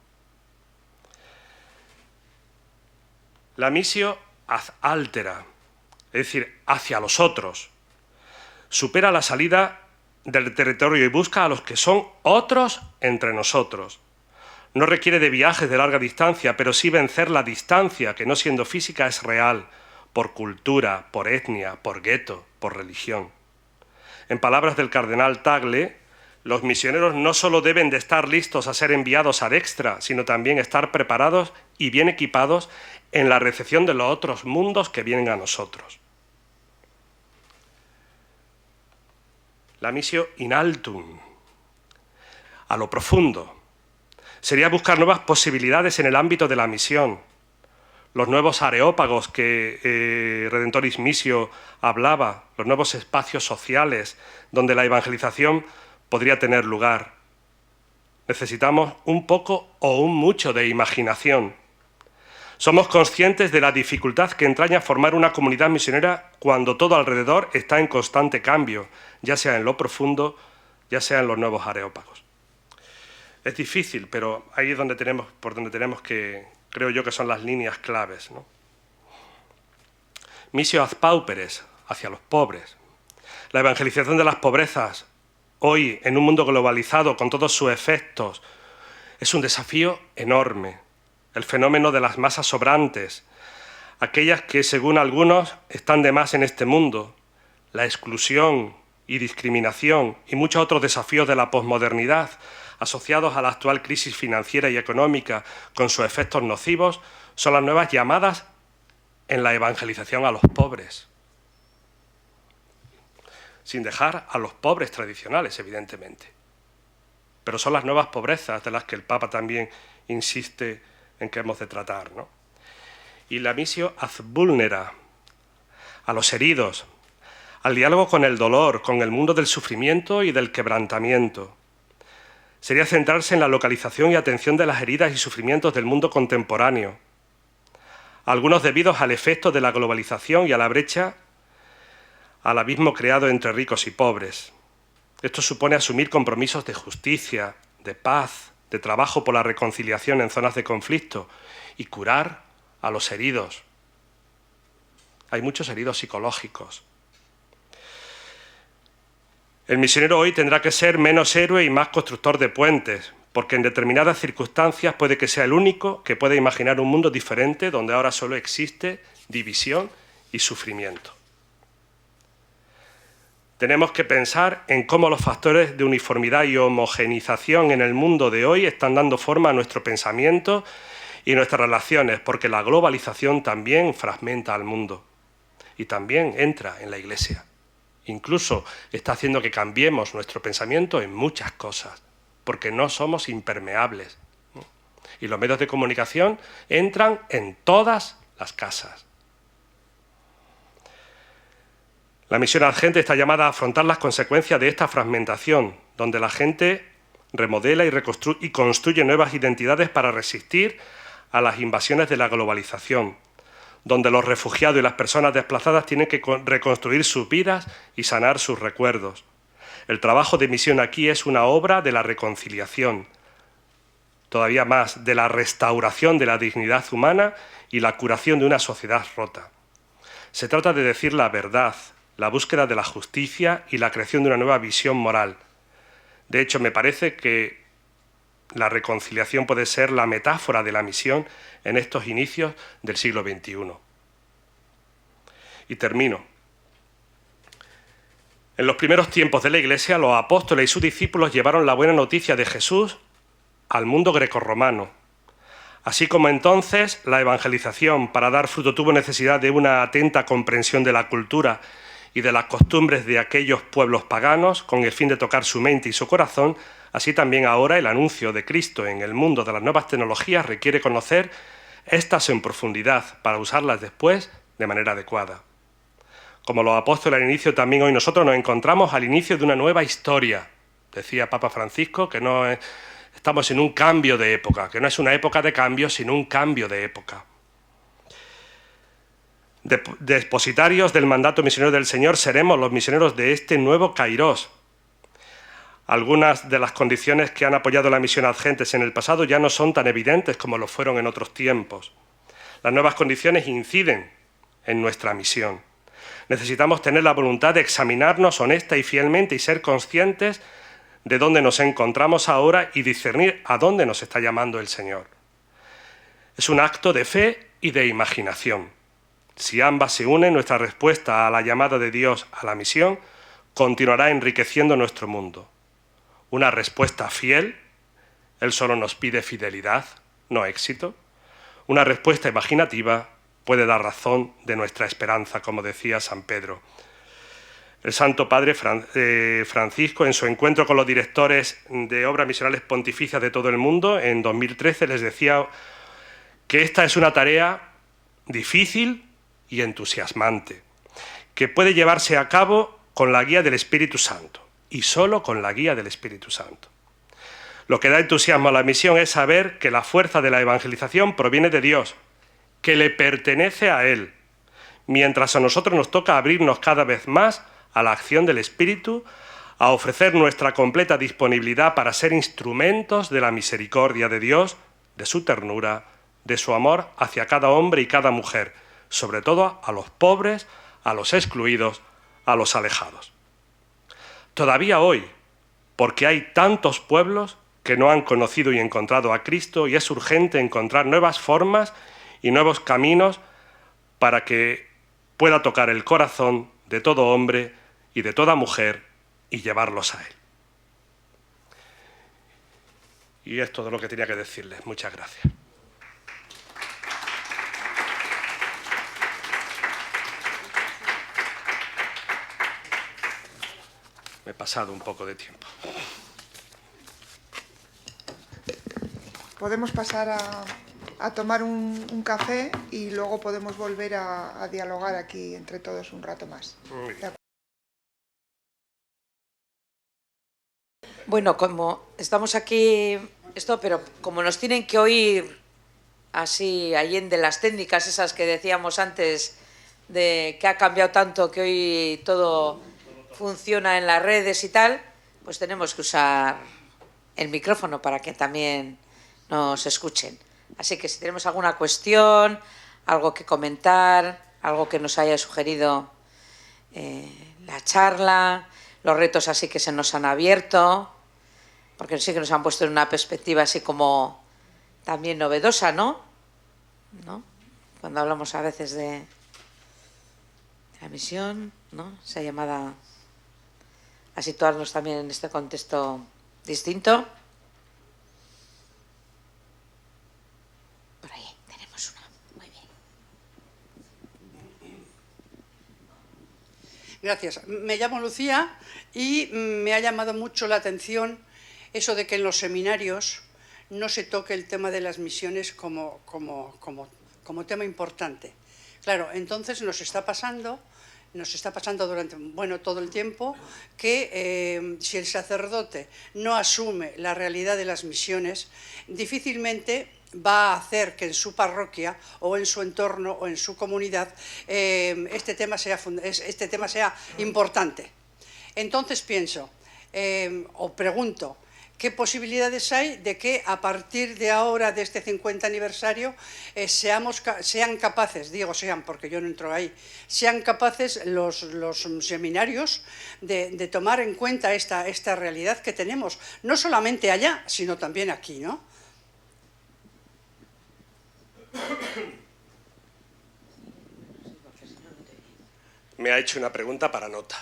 La missio ad altera, es decir, hacia los otros, supera la salida del territorio y busca a los que son otros entre nosotros. No requiere de viajes de larga distancia, pero sí vencer la distancia, que no siendo física es real, por cultura, por etnia, por gueto, por religión. En palabras del cardenal Tagle, los misioneros no solo deben de estar listos a ser enviados ad extra, sino también estar preparados y bien equipados en la recepción de los otros mundos que vienen a nosotros. La missio in altum, a lo profundo, sería buscar nuevas posibilidades en el ámbito de la misión. Los nuevos areópagos que Redemptoris Missio hablaba, los nuevos espacios sociales donde la evangelización podría tener lugar. Necesitamos un poco o un mucho de imaginación. Somos conscientes de la dificultad que entraña formar una comunidad misionera cuando todo alrededor está en constante cambio, ya sea en lo profundo, ya sea en los nuevos areópagos. Es difícil, pero ahí es por donde tenemos que, creo yo, que son las líneas claves, ¿no? Missio ad pauperes, hacia los pobres. La evangelización de las pobrezas, hoy, en un mundo globalizado con todos sus efectos, es un desafío enorme. El fenómeno de las masas sobrantes, aquellas que, según algunos, están de más en este mundo, la exclusión y discriminación y muchos otros desafíos de la posmodernidad, asociados a la actual crisis financiera y económica con sus efectos nocivos, son las nuevas llamadas en la evangelización a los pobres, sin dejar a los pobres tradicionales, evidentemente. Pero son las nuevas pobrezas de las que el Papa también insiste en que hemos de tratar, ¿no? Y la missio ad vulnera, a los heridos, al diálogo con el dolor, con el mundo del sufrimiento y del quebrantamiento. Sería centrarse en la localización y atención de las heridas y sufrimientos del mundo contemporáneo, algunos debidos al efecto de la globalización y a la brecha, al abismo creado entre ricos y pobres. Esto supone asumir compromisos de justicia, de paz, de trabajo por la reconciliación en zonas de conflicto y curar a los heridos. Hay muchos heridos psicológicos. El misionero hoy tendrá que ser menos héroe y más constructor de puentes, porque en determinadas circunstancias puede que sea el único que pueda imaginar un mundo diferente donde ahora solo existe división y sufrimiento. Tenemos que pensar en cómo los factores de uniformidad y homogenización en el mundo de hoy están dando forma a nuestro pensamiento y nuestras relaciones, porque la globalización también fragmenta al mundo y también entra en la Iglesia. Incluso está haciendo que cambiemos nuestro pensamiento en muchas cosas, porque no somos impermeables. Y los medios de comunicación entran en todas las casas. La misión ad gente está llamada a afrontar las consecuencias de esta fragmentación, donde la gente remodela y construye nuevas identidades para resistir a las invasiones de la globalización, donde los refugiados y las personas desplazadas tienen que reconstruir sus vidas y sanar sus recuerdos. El trabajo de misión aquí es una obra de la reconciliación, todavía más, de la restauración de la dignidad humana y la curación de una sociedad rota. Se trata de decir la verdad, la búsqueda de la justicia y la creación de una nueva visión moral. De hecho, me parece que la reconciliación puede ser la metáfora de la misión en estos inicios del siglo XXI. Y termino. En los primeros tiempos de la Iglesia, los apóstoles y sus discípulos llevaron la buena noticia de Jesús al mundo grecorromano. Así como entonces la evangelización para dar fruto tuvo necesidad de una atenta comprensión de la cultura y de las costumbres de aquellos pueblos paganos con el fin de tocar su mente y su corazón, así también ahora el anuncio de Cristo en el mundo de las nuevas tecnologías requiere conocer estas en profundidad para usarlas después de manera adecuada. Como los apóstoles al inicio, también hoy nosotros nos encontramos al inicio de una nueva historia. Decía Papa Francisco que estamos en un cambio de época, que no es una época de cambio, sino un cambio de época. Depositarios del mandato misionero del Señor seremos los misioneros de este nuevo Kairós. Algunas de las condiciones que han apoyado la misión ad gentes en el pasado ya no son tan evidentes como lo fueron en otros tiempos. Las nuevas condiciones inciden en nuestra misión. Necesitamos tener la voluntad de examinarnos honesta y fielmente y ser conscientes de dónde nos encontramos ahora y discernir a dónde nos está llamando el Señor. Es un acto de fe y de imaginación. Si ambas se unen, nuestra respuesta a la llamada de Dios a la misión continuará enriqueciendo nuestro mundo. Una respuesta fiel, Él solo nos pide fidelidad, no éxito. Una respuesta imaginativa puede dar razón de nuestra esperanza, como decía San Pedro. El Santo Padre Francisco, en su encuentro con los directores de obras misionales pontificias de todo el mundo, en 2013 les decía que esta es una tarea difícil y entusiasmante, que puede llevarse a cabo con la guía del Espíritu Santo, y solo con la guía del Espíritu Santo. Lo que da entusiasmo a la misión es saber que la fuerza de la evangelización proviene de Dios, que le pertenece a Él, mientras a nosotros nos toca abrirnos cada vez más a la acción del Espíritu, a ofrecer nuestra completa disponibilidad para ser instrumentos de la misericordia de Dios, de su ternura, de su amor hacia cada hombre y cada mujer, sobre todo a los pobres, a los excluidos, a los alejados. Todavía hoy, porque hay tantos pueblos que no han conocido y encontrado a Cristo, y es urgente encontrar nuevas formas y nuevos caminos para que pueda tocar el corazón de todo hombre y de toda mujer y llevarlos a Él. Y es todo lo que tenía que decirles. Muchas gracias. Me he pasado un poco de tiempo. Podemos pasar a tomar un café y luego podemos volver a dialogar aquí entre todos un rato más. Muy bien. Bueno, como estamos aquí, pero como nos tienen que oír así, allende las técnicas esas que decíamos antes, de que ha cambiado tanto que hoy todo funciona en las redes y tal, pues tenemos que usar el micrófono para que también nos escuchen. Así que si tenemos alguna cuestión, algo que comentar, algo que nos haya sugerido la charla, los retos así que se nos han abierto, porque sí que nos han puesto en una perspectiva así como también novedosa, ¿no? Cuando hablamos a veces de la misión, ¿no? Se ha llamado a situarnos también en este contexto distinto. Por ahí tenemos una. Muy bien. Gracias. Me llamo Lucía y me ha llamado mucho la atención eso de que en los seminarios no se toque el tema de las misiones como tema importante. Claro, entonces nos está pasando durante todo el tiempo que si el sacerdote no asume la realidad de las misiones, difícilmente va a hacer que en su parroquia o en su entorno o en su comunidad este tema sea importante. Entonces pienso o pregunto, ¿qué posibilidades hay de que a partir de ahora, de este 50 aniversario, sean capaces, digo sean porque yo no entro ahí, sean capaces los seminarios de tomar en cuenta esta realidad que tenemos, no solamente allá, sino también aquí, ¿no? Me ha hecho una pregunta para nota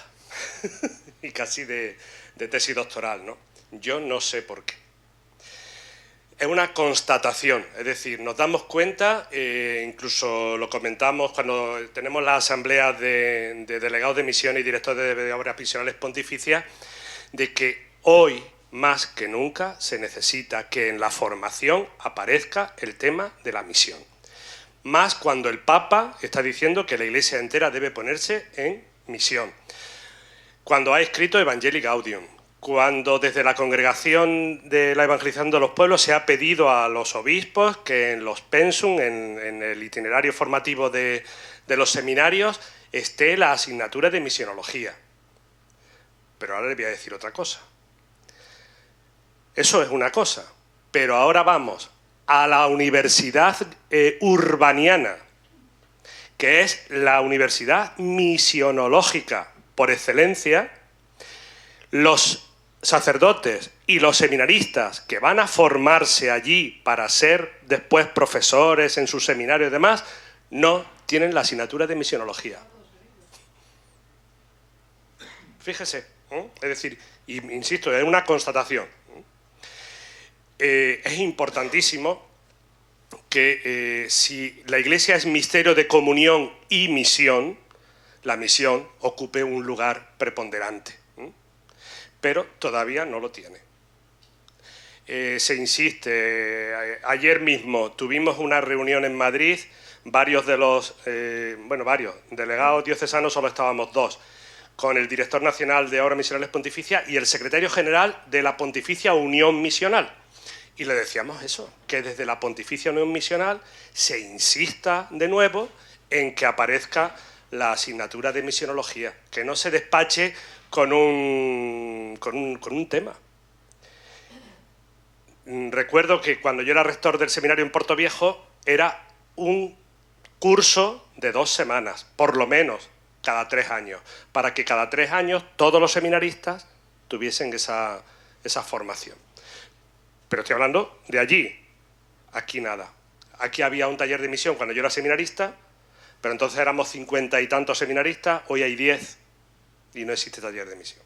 y casi de tesis doctoral, ¿no? Yo no sé por qué. Es una constatación, es decir, nos damos cuenta, incluso lo comentamos cuando tenemos las asambleas de delegados de misiones y directores de obras misionales pontificias, de que hoy, más que nunca, se necesita que en la formación aparezca el tema de la misión. Más cuando el Papa está diciendo que la Iglesia entera debe ponerse en misión. Cuando ha escrito Evangelii Gaudium, cuando desde la Congregación de la Evangelización de los Pueblos se ha pedido a los obispos que en los pensum, en el itinerario formativo de los seminarios, esté la asignatura de misionología. Pero ahora le voy a decir otra cosa. Eso es una cosa, pero ahora vamos a la universidad urbaniana, que es la universidad misionológica por excelencia. Los sacerdotes y los seminaristas que van a formarse allí para ser después profesores en sus seminarios y demás, no tienen la asignatura de misionología. Fíjese, es decir, insisto, es una constatación. Es importantísimo que si la Iglesia es misterio de comunión y misión, la misión ocupe un lugar preponderante. Pero todavía no lo tiene. Se insiste, ayer mismo tuvimos una reunión en Madrid, varios delegados diocesanos, solo estábamos dos, con el director nacional de Obras Misionales Pontificias y el secretario general de la Pontificia Unión Misional. Y le decíamos eso, que desde la Pontificia Unión Misional se insista de nuevo en que aparezca la asignatura de misionología, que no se despache con un tema. Recuerdo que cuando yo era rector del seminario en Portoviejo era un curso de 2 semanas, por lo menos cada 3 años, para que cada 3 años todos los seminaristas tuviesen esa formación. Pero estoy hablando de allí, aquí nada. Aquí había un taller de misión cuando yo era seminarista, pero entonces éramos 50 y tantos seminaristas, hoy hay 10 y no existe taller de misión.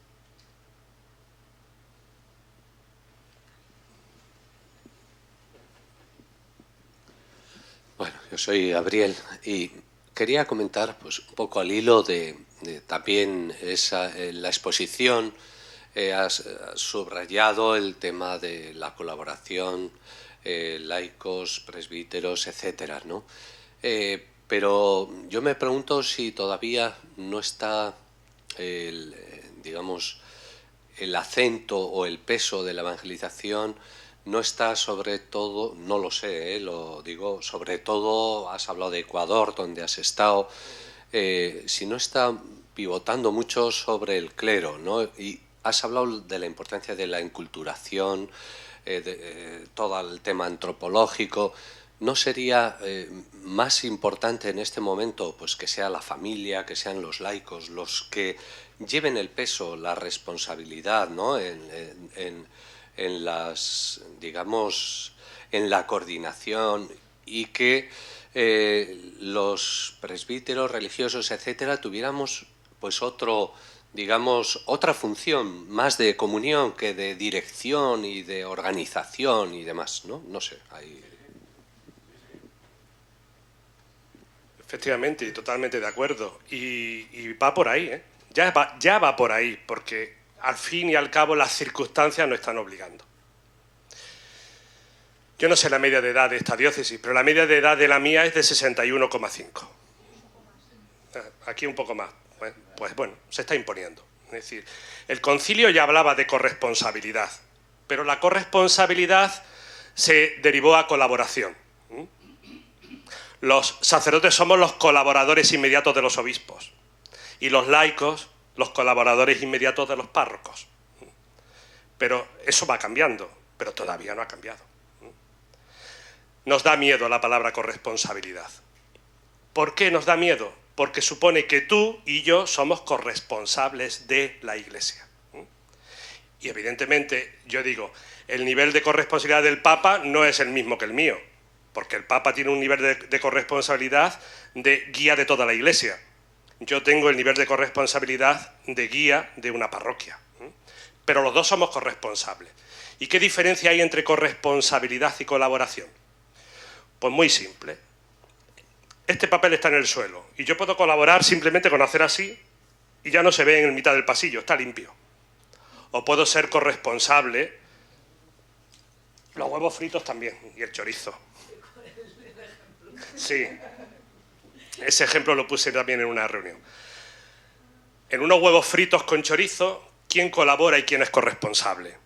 Yo soy Gabriel y quería comentar pues, un poco al hilo de también la exposición. Has subrayado el tema de la colaboración, laicos, presbíteros, etcétera, ¿no? Pero yo me pregunto si todavía no está, digamos, el acento o el peso de la evangelización no está sobre todo, no lo sé, lo digo, sobre todo has hablado de Ecuador, donde has estado, si no está pivotando mucho sobre el clero, ¿no? Y has hablado de la importancia de la enculturación, todo el tema antropológico. ¿No sería más importante en este momento pues, que sea la familia, que sean los laicos, los que lleven el peso, la responsabilidad, ¿no? en las, digamos, en la coordinación, y que los presbíteros religiosos, etcétera, tuviéramos pues digamos, otra función más de comunión que de dirección y de organización y demás, ¿no? No sé, ahí... Efectivamente, y totalmente de acuerdo. Y va por ahí, ¿eh? Ya va por ahí, porque al fin y al cabo las circunstancias nos están obligando. Yo no sé la media de edad de esta diócesis, pero la media de edad de la mía es de 61,5. Aquí un poco más. Pues bueno, se está imponiendo. Es decir, el concilio ya hablaba de corresponsabilidad, pero la corresponsabilidad se derivó a colaboración. Los sacerdotes somos los colaboradores inmediatos de los obispos y los laicos los colaboradores inmediatos de los párrocos. Pero eso va cambiando, pero todavía no ha cambiado. Nos da miedo la palabra corresponsabilidad. ¿Por qué nos da miedo? Porque supone que tú y yo somos corresponsables de la Iglesia. Y evidentemente, yo digo, el nivel de corresponsabilidad del Papa no es el mismo que el mío, porque el Papa tiene un nivel de corresponsabilidad de guía de toda la Iglesia. Yo tengo el nivel de corresponsabilidad de guía de una parroquia. Pero los dos somos corresponsables. ¿Y qué diferencia hay entre corresponsabilidad y colaboración? Pues muy simple. Este papel está en el suelo y yo puedo colaborar simplemente con hacer así y ya no se ve en el mitad del pasillo, está limpio. O puedo ser corresponsable, los huevos fritos también, y el chorizo. Sí, ese ejemplo lo puse también en una reunión. En unos huevos fritos con chorizo, ¿quién colabora y quién es corresponsable?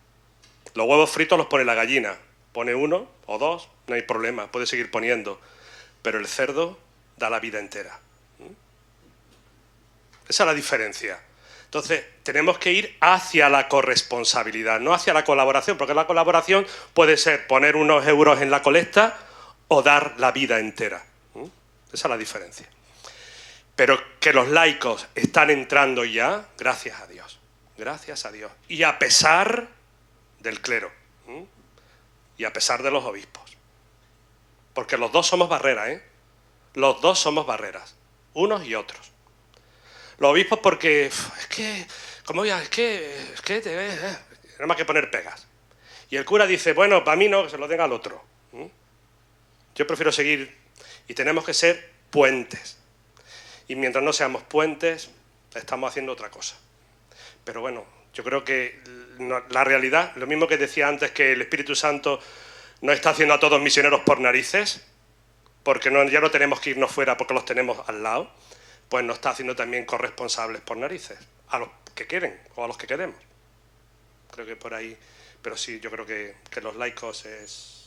Los huevos fritos los pone la gallina, pone uno o dos, no hay problema, puede seguir poniendo, pero el cerdo da la vida entera. Esa es la diferencia. Entonces, tenemos que ir hacia la corresponsabilidad, no hacia la colaboración, porque la colaboración puede ser poner unos euros en la colecta o dar la vida entera. Esa es la diferencia. Pero que los laicos están entrando ya, gracias a Dios. Gracias a Dios. Y a pesar del clero. Y a pesar de los obispos. Porque los dos somos barreras, ¿eh? Los dos somos barreras. Unos y otros. Los obispos porque... Es que... ¿Cómo ya? Es que nada más que poner pegas. Y el cura dice, bueno, para mí no, que se lo den al otro. Yo prefiero seguir... Y tenemos que ser puentes. Y mientras no seamos puentes, estamos haciendo otra cosa. Pero bueno, yo creo que la realidad, lo mismo que decía antes, que el Espíritu Santo no está haciendo a todos misioneros por narices, porque ya no tenemos que irnos fuera porque los tenemos al lado, pues nos está haciendo también corresponsables por narices, a los que quieren o a los que queremos. Creo que por ahí, pero sí, yo creo que los laicos es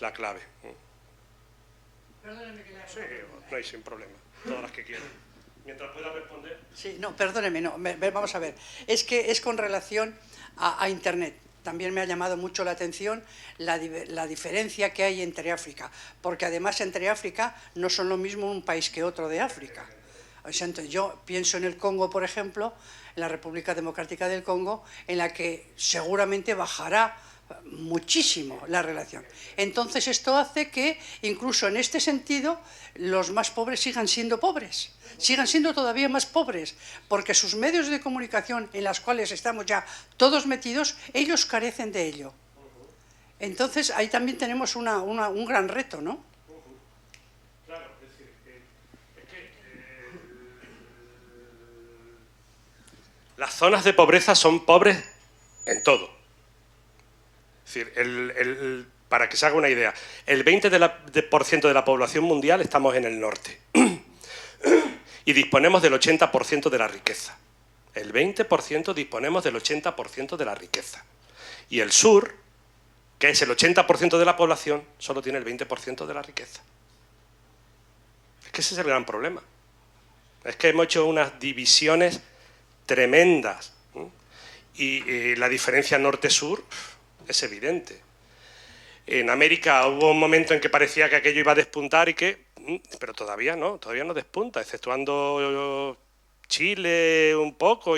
la clave. Perdóneme que le haga. Sí, no hay sin problema, todas las que quieran. Mientras pueda responder. Sí, no, perdóneme, no, vamos a ver. Es que es con relación a Internet. También me ha llamado mucho la atención la diferencia que hay entre África, porque además entre África no son lo mismo un país que otro de África. O sea, entonces yo pienso en el Congo, por ejemplo, en la República Democrática del Congo, en la que seguramente bajará muchísimo la relación. Entonces esto hace que incluso en este sentido los más pobres sigan siendo pobres, sigan siendo todavía más pobres, porque sus medios de comunicación en los cuales estamos ya todos metidos, ellos carecen de ello. Entonces, ahí también tenemos un gran reto, ¿no? Claro, es decir, las zonas de pobreza son pobres en todo. Es decir, para que se haga una idea, el 20% de la población mundial estamos en el norte y disponemos del 80% de la riqueza. El 20% disponemos del 80% de la riqueza. Y el sur, que es el 80% de la población, solo tiene el 20% de la riqueza. Es que ese es el gran problema. Es que hemos hecho unas divisiones tremendas, ¿no? Y la diferencia norte-sur es evidente. En América hubo un momento en que parecía que aquello iba a despuntar pero todavía no despunta, exceptuando Chile un poco,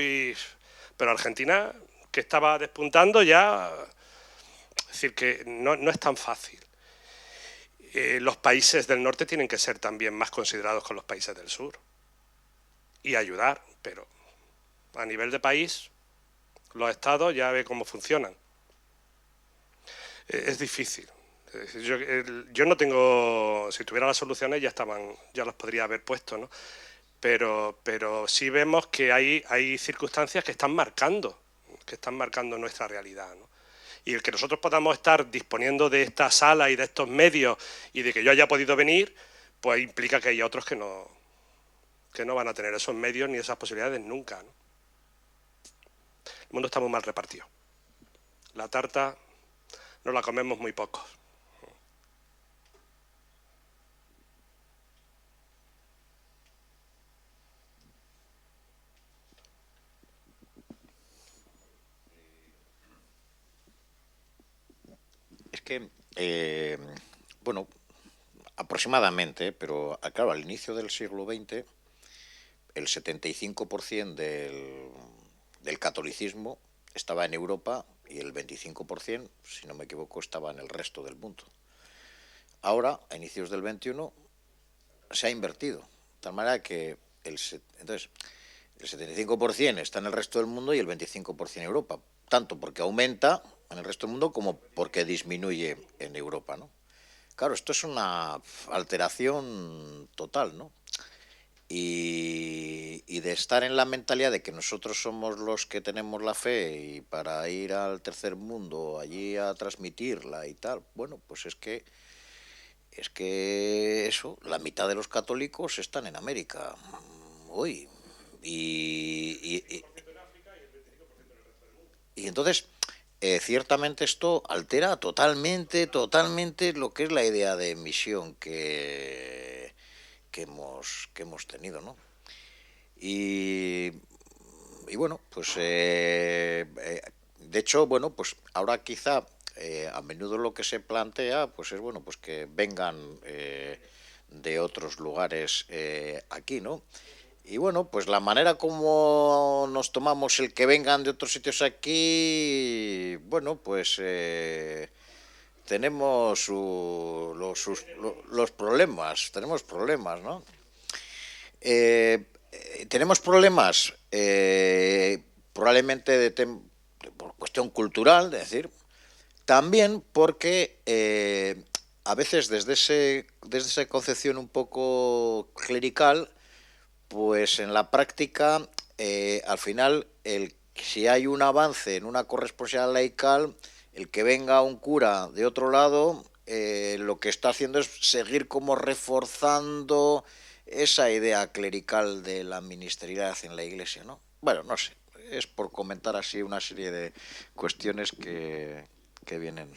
pero Argentina, que estaba despuntando ya, es decir, que no es tan fácil. Los países del norte tienen que ser también más considerados con los países del sur y ayudar, pero a nivel de país, los estados ya ve cómo funcionan. Es difícil. Yo no tengo, si tuviera las soluciones ya las podría haber puesto, ¿no? Pero sí vemos que hay circunstancias que están marcando nuestra realidad, ¿no? Y el que nosotros podamos estar disponiendo de esta sala y de estos medios y de que yo haya podido venir, pues implica que hay otros que no van a tener esos medios ni esas posibilidades nunca, ¿no? El mundo está muy mal repartido. La tarta nos la comemos muy pocos. Es que, bueno, aproximadamente, pero claro, al inicio del siglo XX, el 75% del catolicismo estaba en Europa y el 25%, si no me equivoco, estaba en el resto del mundo. Ahora, a inicios del XXI, se ha invertido, de tal manera que entonces, el 75% está en el resto del mundo y el 25% en Europa, tanto porque aumenta en el resto del mundo como porque disminuye en Europa, ¿no? Claro, esto es una alteración total, ¿no? Y de estar en la mentalidad de que nosotros somos los que tenemos la fe y para ir al tercer mundo allí a transmitirla y tal, bueno, pues es que eso, la mitad de los católicos están en América hoy. Y entonces, ciertamente esto altera totalmente lo que es la idea de misión que hemos tenido, ¿no? Y bueno, pues de hecho, bueno, pues ahora quizá a menudo lo que se plantea, pues es bueno, pues que vengan de otros lugares aquí, ¿no? Y bueno, pues la manera como nos tomamos el que vengan de otros sitios aquí, bueno, pues tenemos los problemas, ¿no? Tenemos problemas probablemente por cuestión cultural, es decir, también porque a veces desde esa concepción un poco clerical, pues en la práctica, al final, si hay un avance en una corresponsabilidad laical, el que venga un cura de otro lado, lo que está haciendo es seguir como reforzando esa idea clerical de la ministerialidad en la Iglesia, ¿no? Bueno, no sé, es por comentar así una serie de cuestiones que vienen.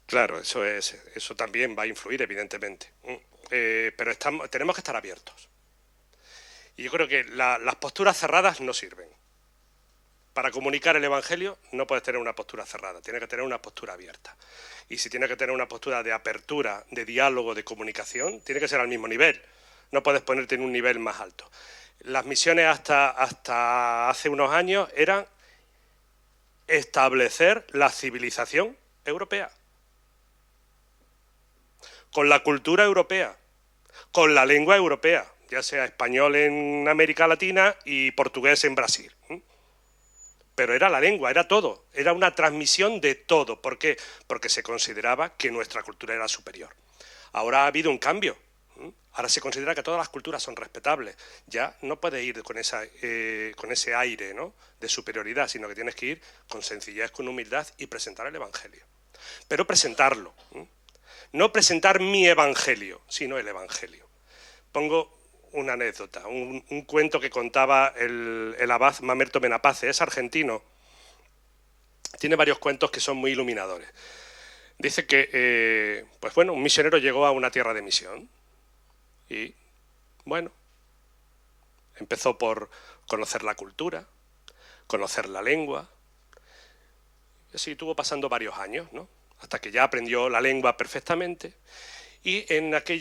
Claro, eso también va a influir, evidentemente. Pero tenemos que estar abiertos. Y yo creo que las posturas cerradas no sirven. Para comunicar el Evangelio no puedes tener una postura cerrada, tienes que tener una postura abierta. Y si tienes que tener una postura de apertura, de diálogo, de comunicación, tiene que ser al mismo nivel. No puedes ponerte en un nivel más alto. Las misiones hasta hace unos años eran establecer la civilización europea, con la cultura europea, con la lengua europea, ya sea español en América Latina y portugués en Brasil. pero era la lengua, era todo, era una transmisión de todo. ¿Por qué? Porque se consideraba que nuestra cultura era superior. Ahora ha habido un cambio. Ahora se considera que todas las culturas son respetables. Ya no puedes ir con ese aire, ¿no?, de superioridad, sino que tienes que ir con sencillez, con humildad y presentar el Evangelio. Pero presentarlo. No presentar mi Evangelio, sino el Evangelio. Pongo una anécdota, un cuento que contaba el abad Mamerto Menapace, es argentino. Tiene varios cuentos que son muy iluminadores. Dice que, pues bueno, un misionero llegó a una tierra de misión. Y, bueno, empezó por conocer la cultura, conocer la lengua. Y así estuvo pasando varios años, ¿no?, hasta que ya aprendió la lengua perfectamente. Y en aquel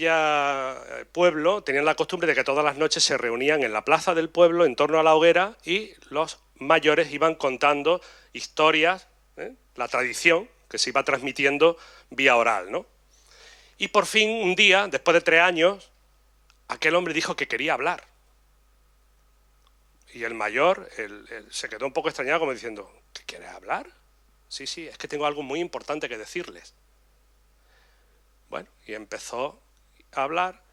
pueblo tenían la costumbre de que todas las noches se reunían en la plaza del pueblo en torno a la hoguera y los mayores iban contando historias, la tradición que se iba transmitiendo vía oral, ¿no? Y por fin, un día, después de 3 años, aquel hombre dijo que quería hablar. Y el mayor se quedó un poco extrañado, como diciendo, ¿qué quieres hablar? Sí, es que tengo algo muy importante que decirles. Bueno, y empezó a hablar,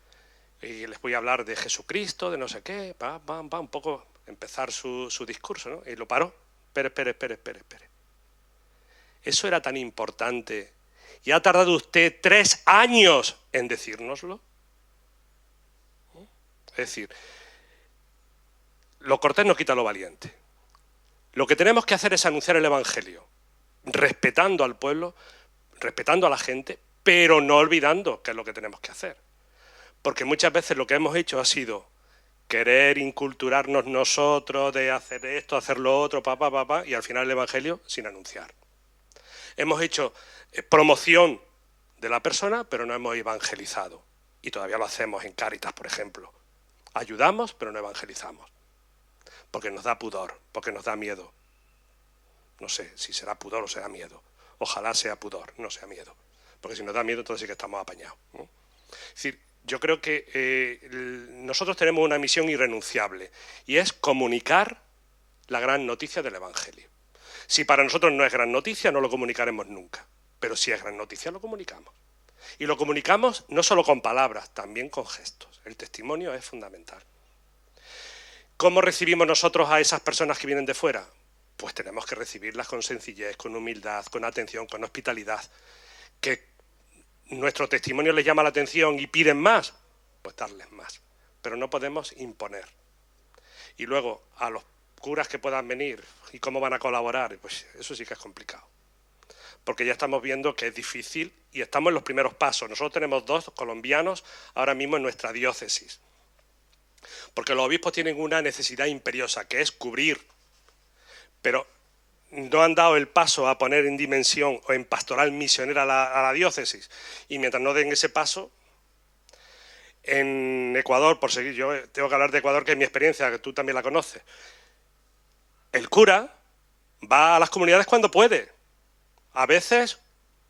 y les voy a hablar de Jesucristo, de no sé qué, un poco empezar su discurso, ¿no? Y lo paró. Espere. Eso era tan importante. ¿Y ha tardado usted 3 años en decírnoslo? Es decir, lo cortés no quita lo valiente. Lo que tenemos que hacer es anunciar el Evangelio, respetando al pueblo, respetando a la gente, pero no olvidando qué es lo que tenemos que hacer. Porque muchas veces lo que hemos hecho ha sido querer inculturarnos nosotros de hacer esto, hacer lo otro, y al final el Evangelio sin anunciar. Hemos hecho promoción de la persona, pero no hemos evangelizado. Y todavía lo hacemos en Cáritas, por ejemplo. Ayudamos, pero no evangelizamos. Porque nos da pudor, porque nos da miedo. No sé si será pudor o será miedo. Ojalá sea pudor, no sea miedo. Porque si nos da miedo, entonces sí que estamos apañados, ¿no? Es decir, yo creo que nosotros tenemos una misión irrenunciable y es comunicar la gran noticia del Evangelio. Si para nosotros no es gran noticia, no lo comunicaremos nunca. Pero si es gran noticia, lo comunicamos. Y lo comunicamos no solo con palabras, también con gestos. El testimonio es fundamental. ¿Cómo recibimos nosotros a esas personas que vienen de fuera? Pues tenemos que recibirlas con sencillez, con humildad, con atención, con hospitalidad. ¿Que nuestro testimonio les llama la atención y piden más? Pues darles más. Pero no podemos imponer. Y luego, a los curas que puedan venir y cómo van a colaborar, pues eso sí que es complicado. Porque ya estamos viendo que es difícil y estamos en los primeros pasos. Nosotros tenemos 2 colombianos ahora mismo en nuestra diócesis. Porque los obispos tienen una necesidad imperiosa, que es cubrir. Pero no han dado el paso a poner en dimensión o en pastoral misionera a la diócesis. Y mientras no den ese paso, en Ecuador, por seguir, yo tengo que hablar de Ecuador, que es mi experiencia, que tú también la conoces. El cura va a las comunidades cuando puede. A veces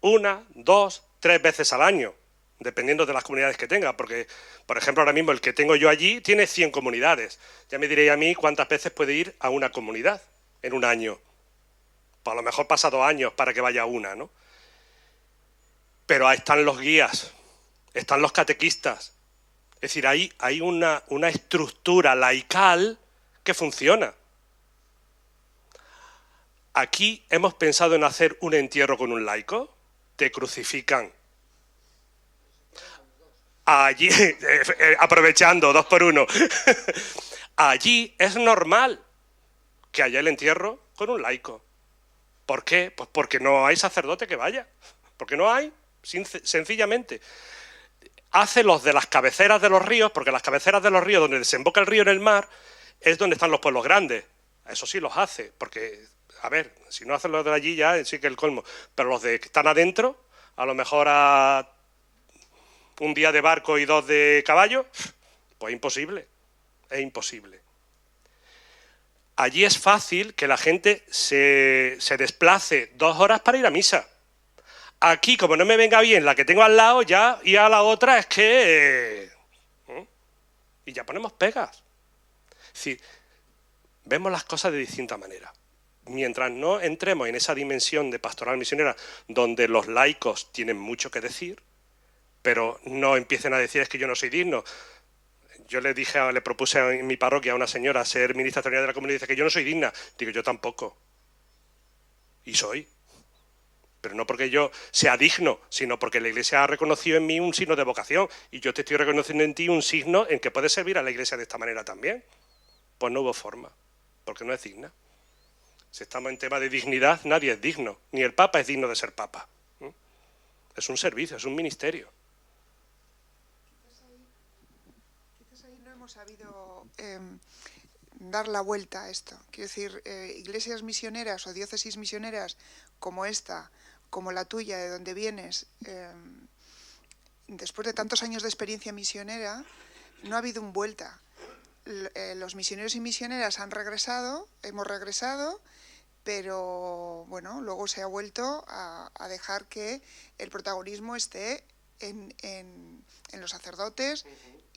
1, 2, 3 veces al año, dependiendo de las comunidades que tenga, porque, por ejemplo, ahora mismo el que tengo yo allí tiene 100 comunidades. Ya me diréis a mí cuántas veces puede ir a una comunidad en un año. Pues a lo mejor pasa 2 años para que vaya una, ¿no? Pero ahí están los guías, están los catequistas. Es decir, hay una estructura laical que funciona. Aquí hemos pensado en hacer un entierro con un laico. Te crucifican. Allí, aprovechando, 2 por 1. Allí es normal que haya el entierro con un laico. ¿Por qué? Pues porque no hay sacerdote que vaya. Porque no hay, sencillamente. Hace los de las cabeceras de los ríos, porque las cabeceras de los ríos, donde desemboca el río en el mar, es donde están los pueblos grandes. Eso sí los hace, porque, a ver, si no hacen los de allí ya sí que el colmo. Pero los de que están adentro, a lo mejor a un día de barco y 2 de caballo, pues imposible, es imposible. Allí es fácil que la gente se desplace 2 horas para ir a misa. Aquí, como no me venga bien la que tengo al lado, ya y a la otra es que... y ya ponemos pegas. Es decir, vemos las cosas de distinta manera. mientras no entremos en esa dimensión de pastoral misionera donde los laicos tienen mucho que decir, pero no empiecen a decir es que yo no soy digno. Yo le propuse en mi parroquia a una señora ser ministra de la comunidad y dice que yo no soy digna. Digo, yo tampoco. Y soy. Pero no porque yo sea digno, sino porque la Iglesia ha reconocido en mí un signo de vocación y yo te estoy reconociendo en ti un signo en que puedes servir a la Iglesia de esta manera también. Pues no hubo forma, porque no es digna. Si estamos en tema de dignidad, nadie es digno, ni el Papa es digno de ser Papa. Es un servicio, es un ministerio. Quizás ahí no hemos sabido dar la vuelta a esto. Quiero decir, iglesias misioneras o diócesis misioneras como esta, como la tuya, de donde vienes, después de tantos años de experiencia misionera, no ha habido un vuelta. Los misioneros y misioneras han regresado, hemos regresado, pero bueno, luego se ha vuelto a dejar que el protagonismo esté en los sacerdotes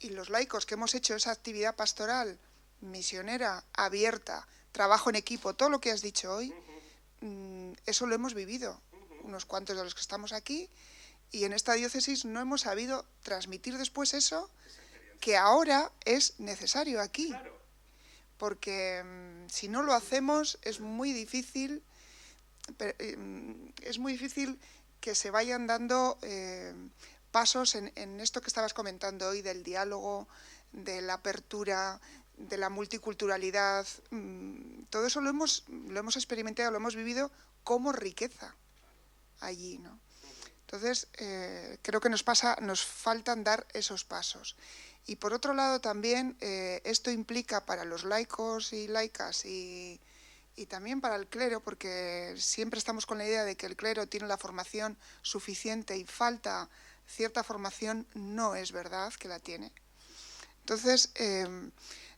y los laicos, que hemos hecho esa actividad pastoral misionera abierta, trabajo en equipo, todo lo que has dicho hoy, eso lo hemos vivido, unos cuantos de los que estamos aquí, y en esta diócesis no hemos sabido transmitir después eso que ahora es necesario aquí, porque si no lo hacemos es muy difícil que se vayan dando pasos en esto que estabas comentando hoy, del diálogo, de la apertura, de la multiculturalidad. Todo eso lo hemos experimentado, lo hemos vivido como riqueza allí, ¿no? Entonces, creo que nos faltan dar esos pasos. Y por otro lado también, esto implica para los laicos y laicas y también para el clero, porque siempre estamos con la idea de que el clero tiene la formación suficiente y falta cierta formación. No es verdad que la tiene. Entonces,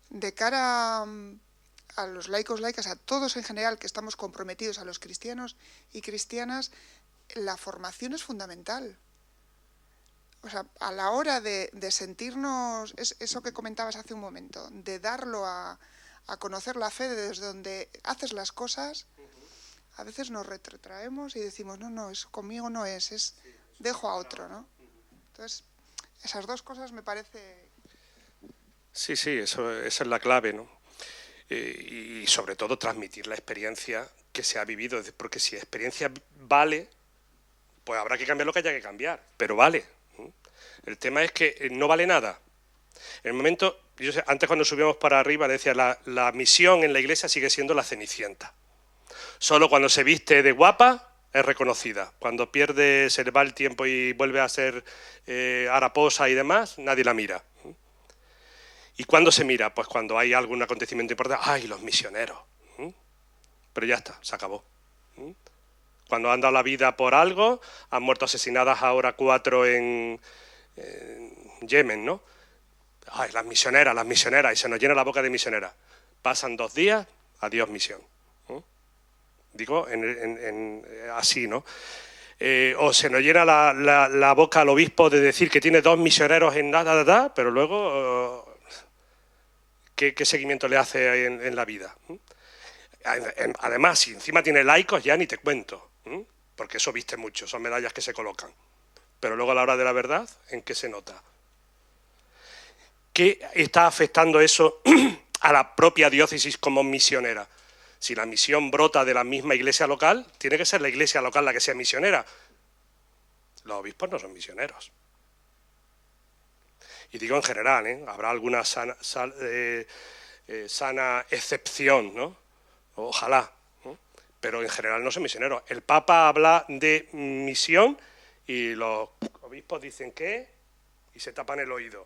de cara a los laicos, laicas, a todos en general que estamos comprometidos, a los cristianos y cristianas, la formación es fundamental. O sea, a la hora de sentirnos, eso que comentabas hace un momento, de darlo a conocer la fe desde donde haces las cosas, a veces nos retrotraemos y decimos, no, eso conmigo no es dejo a otro, ¿no? Entonces, esas dos cosas me parece... Sí, esa es la clave, ¿no? Y sobre todo transmitir la experiencia que se ha vivido, porque si experiencia vale, pues habrá que cambiar lo que haya que cambiar, pero vale. El tema es que no vale nada. En el momento, antes cuando subíamos para arriba le decía, la misión en la iglesia sigue siendo la Cenicienta. Solo cuando se viste de guapa es reconocida. Cuando pierde, se le va el tiempo y vuelve a ser haraposa y demás, nadie la mira. ¿Y cuándo se mira? Pues cuando hay algún acontecimiento importante. ¡Ay, los misioneros! Pero ya está, se acabó. Cuando han dado la vida por algo, han muerto asesinadas ahora 4 en Yemen, ¿no? ¡Ay, las misioneras! Y se nos llena la boca de misioneras. Pasan 2 días, adiós misión. Digo, así, ¿no? O se nos llena la boca al obispo de decir que tiene 2 misioneros en nada, pero luego... ¿Qué seguimiento le hace en la vida? Además, si encima tiene laicos, ya ni te cuento, porque eso viste mucho, son medallas que se colocan. Pero luego a la hora de la verdad, ¿en qué se nota? ¿Qué está afectando eso a la propia diócesis como misionera? Si la misión brota de la misma iglesia local, tiene que ser la iglesia local la que sea misionera. Los obispos no son misioneros. Y digo en general, habrá alguna sana excepción, ¿no? Ojalá, ¿no? Pero en general no son misioneros. El Papa habla de misión y los obispos dicen ¿qué? Y se tapan el oído.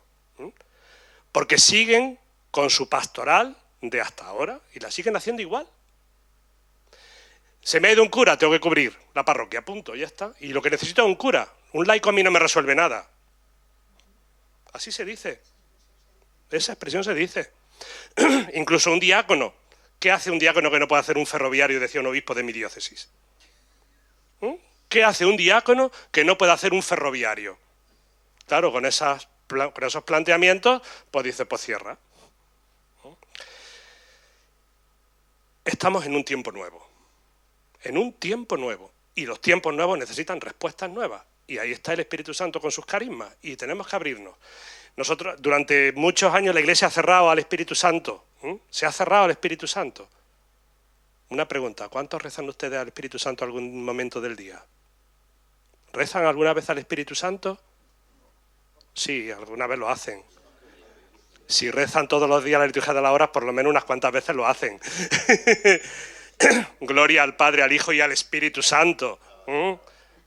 Porque siguen con su pastoral de hasta ahora y la siguen haciendo igual. Se me ha ido un cura, tengo que cubrir la parroquia, punto, ya está. Y lo que necesito es un cura. Un laico a mí no me resuelve nada. Así se dice. Esa expresión se dice. Incluso un diácono. ¿Qué hace un diácono que no puede hacer un ferroviario, decía un obispo de mi diócesis? ¿Qué hace un diácono que no puede hacer un ferroviario? Claro, con esos planteamientos, pues dice, pues cierra. Estamos en un tiempo nuevo. en un tiempo nuevo. Y los tiempos nuevos necesitan respuestas nuevas. Y ahí está el Espíritu Santo con sus carismas. Y tenemos que abrirnos. Nosotros, durante muchos años, la Iglesia ha cerrado al Espíritu Santo. Se ha cerrado al Espíritu Santo. Una pregunta, ¿cuántos rezan ustedes al Espíritu Santo algún momento del día? ¿Rezan alguna vez al Espíritu Santo? Sí, alguna vez lo hacen. Si rezan todos los días la liturgia de las horas, por lo menos unas cuantas veces lo hacen. Gloria al Padre, al Hijo y al Espíritu Santo.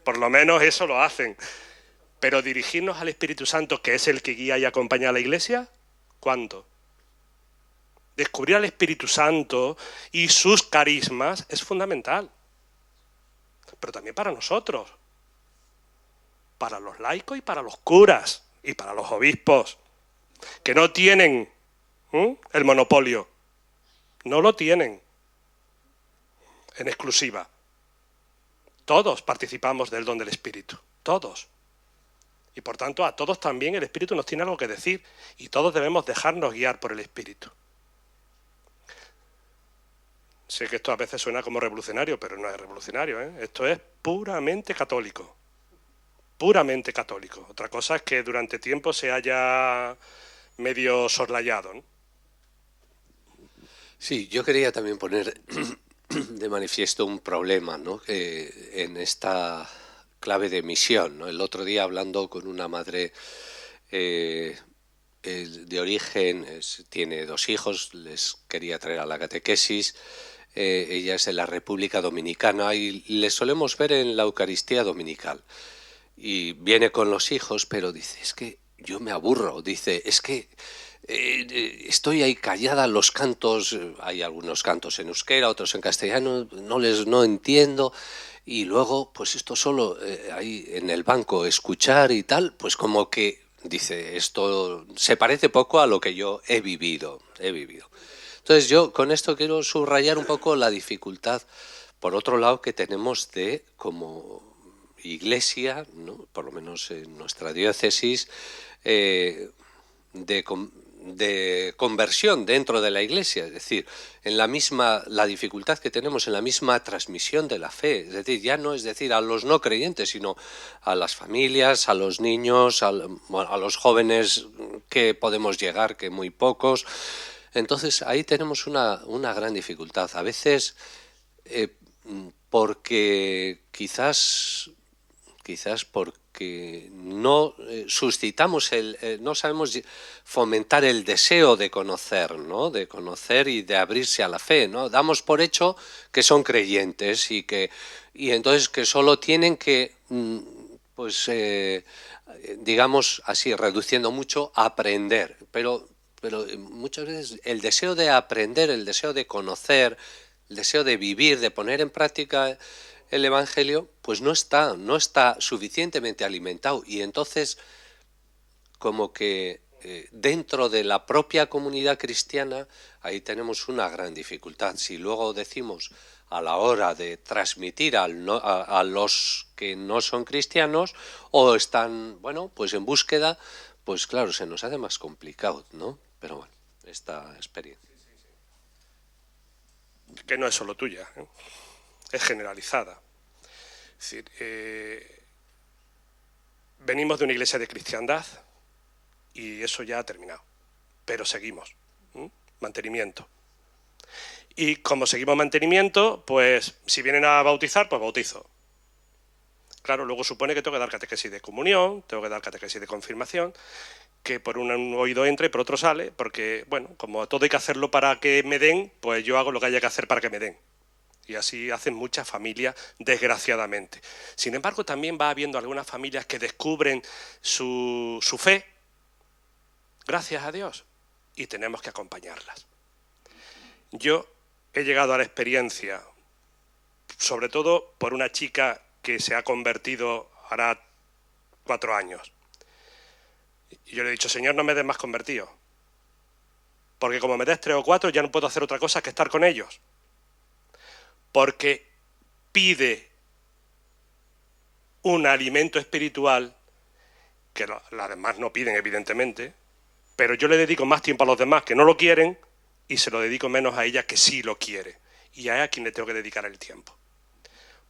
Por lo menos eso lo hacen. Pero dirigirnos al Espíritu Santo, que es el que guía y acompaña a la Iglesia, ¿cuánto? Descubrir al Espíritu Santo y sus carismas es fundamental. Pero también para nosotros. Para los laicos y para los curas y para los obispos, que no tienen el monopolio. No lo tienen en exclusiva. Todos participamos del don del Espíritu, todos. Y por tanto a todos también el Espíritu nos tiene algo que decir y todos debemos dejarnos guiar por el Espíritu. Sé que esto a veces suena como revolucionario, pero no es revolucionario, ¿eh? Esto es puramente católico. Puramente católico. Otra cosa es que durante tiempo se haya medio soslayado, ¿no? Sí, yo quería también poner de manifiesto un problema, ¿no? En esta clave de misión, ¿no? El otro día, hablando con una madre de origen, tiene 2 hijos, les quería traer a la catequesis. Ella es de la República Dominicana y le solemos ver en la Eucaristía dominical. Y viene con los hijos, pero dice, es que yo me aburro, dice, es que estoy ahí callada, los cantos, hay algunos cantos en euskera, otros en castellano, no entiendo, y luego, pues esto solo ahí en el banco, escuchar y tal, pues como que, dice, esto se parece poco a lo que yo he vivido. Entonces yo con esto quiero subrayar un poco la dificultad, por otro lado, que tenemos de como Iglesia, ¿no? Por lo menos en nuestra diócesis, de conversión dentro de la Iglesia, es decir, la dificultad que tenemos en la misma transmisión de la fe, es decir, ya no es decir a los no creyentes, sino a las familias, a los niños, a los jóvenes que podemos llegar, que muy pocos. Entonces ahí tenemos una gran dificultad, a veces porque quizás porque no suscitamos no sabemos fomentar el deseo de conocer, ¿no? De conocer y de abrirse a la fe, ¿no? Damos por hecho que son creyentes y entonces que solo tienen que, pues, digamos así, reduciendo mucho, aprender. Pero muchas veces el deseo de aprender, el deseo de conocer, el deseo de vivir, de poner en práctica el Evangelio, pues no está suficientemente alimentado, y entonces como que dentro de la propia comunidad cristiana ahí tenemos una gran dificultad. Si luego decimos a la hora de transmitir a los que no son cristianos o están, bueno, pues en búsqueda, pues claro, se nos hace más complicado, ¿no? Pero bueno, esta experiencia. Que no es solo tuya, ¿eh? Es generalizada. Es decir, venimos de una iglesia de cristiandad y eso ya ha terminado, pero seguimos. Mantenimiento. Y como seguimos mantenimiento, pues si vienen a bautizar, pues bautizo. Claro, luego supone que tengo que dar catequesis de comunión, tengo que dar catequesis de confirmación, que por un oído entra y por otro sale, porque, bueno, como todo hay que hacerlo para que me den, pues yo hago lo que haya que hacer para que me den. Y así hacen muchas familias, desgraciadamente. Sin embargo, también va habiendo algunas familias que descubren su fe, gracias a Dios, y tenemos que acompañarlas. Yo he llegado a la experiencia, sobre todo por una chica que se ha convertido hará 4 años. Y yo le he dicho, Señor, no me des más convertidos, porque como me des 3 o 4 ya no puedo hacer otra cosa que estar con ellos. Porque pide un alimento espiritual que las demás no piden, evidentemente, pero yo le dedico más tiempo a los demás que no lo quieren y se lo dedico menos a ella que sí lo quiere. Y a ella a quien le tengo que dedicar el tiempo.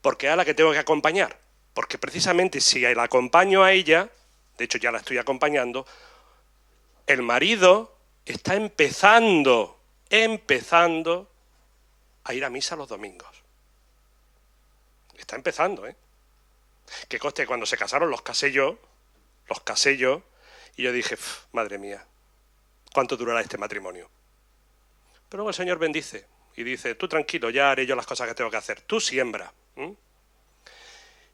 porque es a la que tengo que acompañar. Porque precisamente si la acompaño a ella, de hecho ya la estoy acompañando, el marido está empezando a ir a misa los domingos. Está empezando, ¿eh? Que conste, cuando se casaron los casé yo, y yo dije, madre mía, ¿cuánto durará este matrimonio? Pero luego el Señor bendice y dice, tú tranquilo, ya haré yo las cosas que tengo que hacer, tú siembra.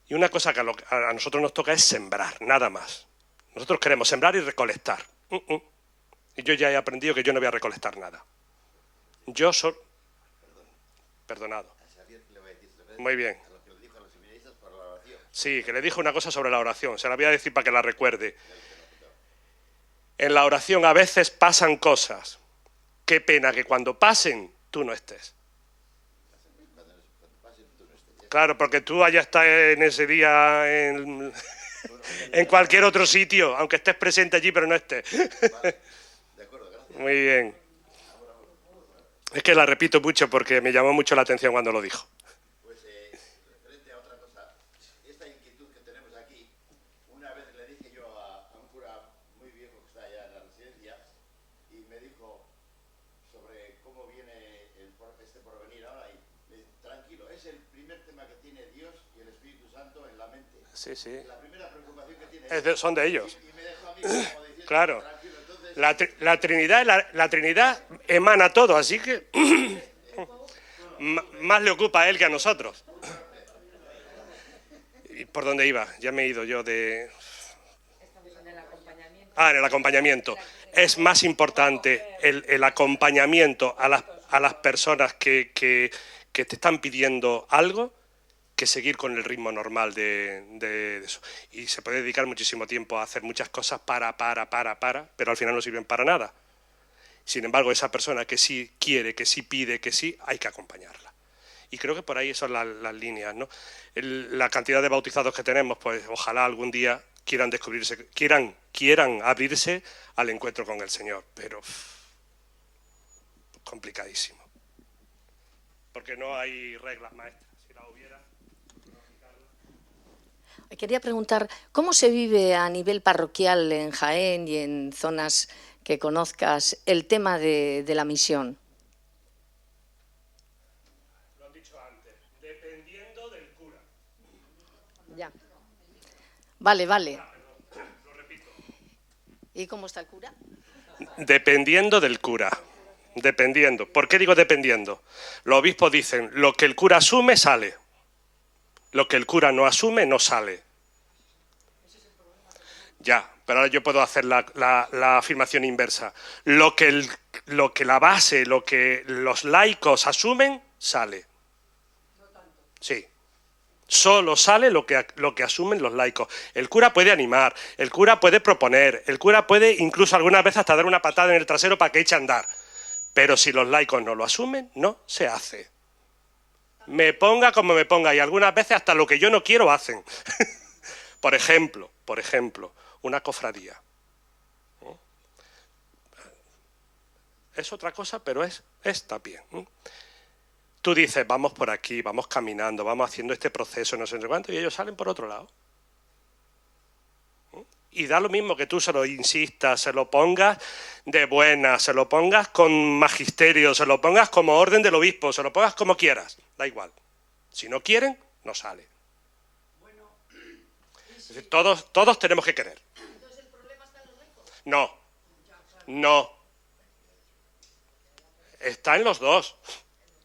Y una cosa que a nosotros nos toca es sembrar, nada más. Nosotros queremos sembrar y recolectar. Y yo ya he aprendido que yo no voy a recolectar nada. Yo soy... Perdonado. Muy bien. Sí, que le dijo una cosa sobre la oración, se la voy a decir para que la recuerde. En la oración a veces pasan cosas. Qué pena que cuando pasen, tú no estés. Claro, porque tú allá estás en ese día en cualquier otro sitio, aunque estés presente allí, pero no estés. Muy bien. Es que la repito mucho porque me llamó mucho la atención cuando lo dijo. Frente a otra cosa, esta inquietud que tenemos aquí, una vez le dije yo a un cura muy viejo que está allá en la residencia, y me dijo sobre cómo viene este porvenir ahora, y me dijo, tranquilo, es el primer tema que tiene Dios y el Espíritu Santo en la mente. Sí, sí. La primera preocupación que tiene Son de ellos. Y me dejó a mí como diciendo, Claro. tranquilo, entonces... La Trinidad emana todo, así que más le ocupa a él que a nosotros. ¿Y por dónde iba? Ya me he ido yo de... En el acompañamiento. Es más importante el acompañamiento a las personas que te están pidiendo algo que seguir con el ritmo normal de eso. Y se puede dedicar muchísimo tiempo a hacer muchas cosas pero al final no sirven para nada. Sin embargo, esa persona que sí quiere, que sí pide, que sí, hay que acompañarla. Y creo que por ahí son las líneas, ¿no? La cantidad de bautizados que tenemos, pues ojalá algún día quieran descubrirse, quieran abrirse al encuentro con el Señor, pero complicadísimo. Porque no hay reglas maestras. Si las hubiera... Quería preguntar, ¿cómo se vive a nivel parroquial en Jaén y en zonas que conozcas el tema de la misión? Lo han dicho antes, dependiendo del cura. Ya. Vale. Lo repito. ¿Y cómo está el cura? Dependiendo del cura. Dependiendo. ¿Por qué digo dependiendo? Los obispos dicen, lo que el cura asume, sale. Lo que el cura no asume, no sale. Ya, pero ahora yo puedo hacer la afirmación inversa. Lo que la base, lo que los laicos asumen, sale. Sí. Solo sale lo que asumen los laicos. El cura puede animar, el cura puede proponer, el cura puede incluso algunas veces hasta dar una patada en el trasero para que eche a andar. Pero si los laicos no lo asumen, no se hace. Me ponga como me ponga, y algunas veces hasta lo que yo no quiero hacen. Por ejemplo, una cofradía. Es otra cosa, pero está bien. Tú dices, vamos por aquí, vamos caminando, vamos haciendo este proceso, no sé cuánto, y ellos salen por otro lado. Y da lo mismo que tú se lo insistas, se lo pongas de buena, se lo pongas con magisterio, se lo pongas como orden del obispo, se lo pongas como quieras, da igual. Si no quieren, no sale. Es decir, todos tenemos que querer. ¿Entonces el problema está en los laicos? No. Está en los dos.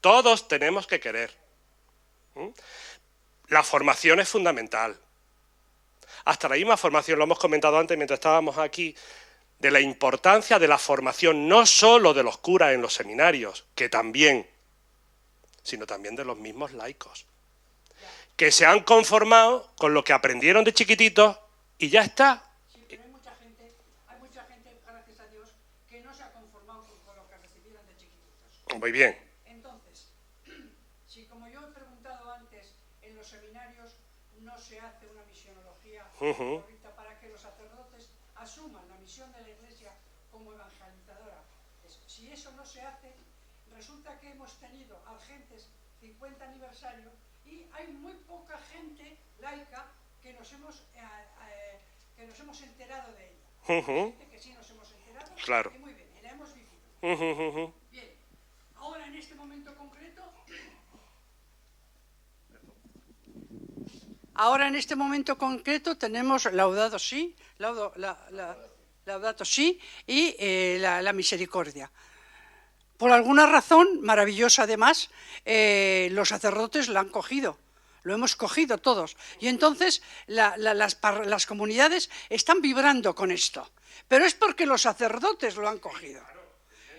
Todos tenemos que querer. La formación es fundamental. Hasta la misma formación, lo hemos comentado antes mientras estábamos aquí, de la importancia de la formación no solo de los curas en los seminarios, que también, sino también de los mismos laicos, que se han conformado con lo que aprendieron de chiquititos y ya está. Sí, pero hay mucha gente, gracias a Dios, que no se ha conformado con lo que recibieron de chiquititos. Muy bien. Entonces, si como yo he preguntado antes, en los seminarios no se hace una misionología correcta para que los sacerdotes asuman la misión de la Iglesia como evangelizadora. Si eso no se hace, resulta que hemos tenido al Gentes 50 aniversario y hay muy poca gente laica que nos hemos enterado de ella. Hay gente que sí nos hemos enterado, Claro. y muy bien, y la hemos vivido. Bien, ahora en este momento concreto... Ahora en este momento concreto tenemos Laudato Si, Laudato Si y la misericordia. Por alguna razón maravillosa además, los sacerdotes la han cogido, lo hemos cogido todos. Y entonces las comunidades están vibrando con esto, pero es porque los sacerdotes lo han cogido.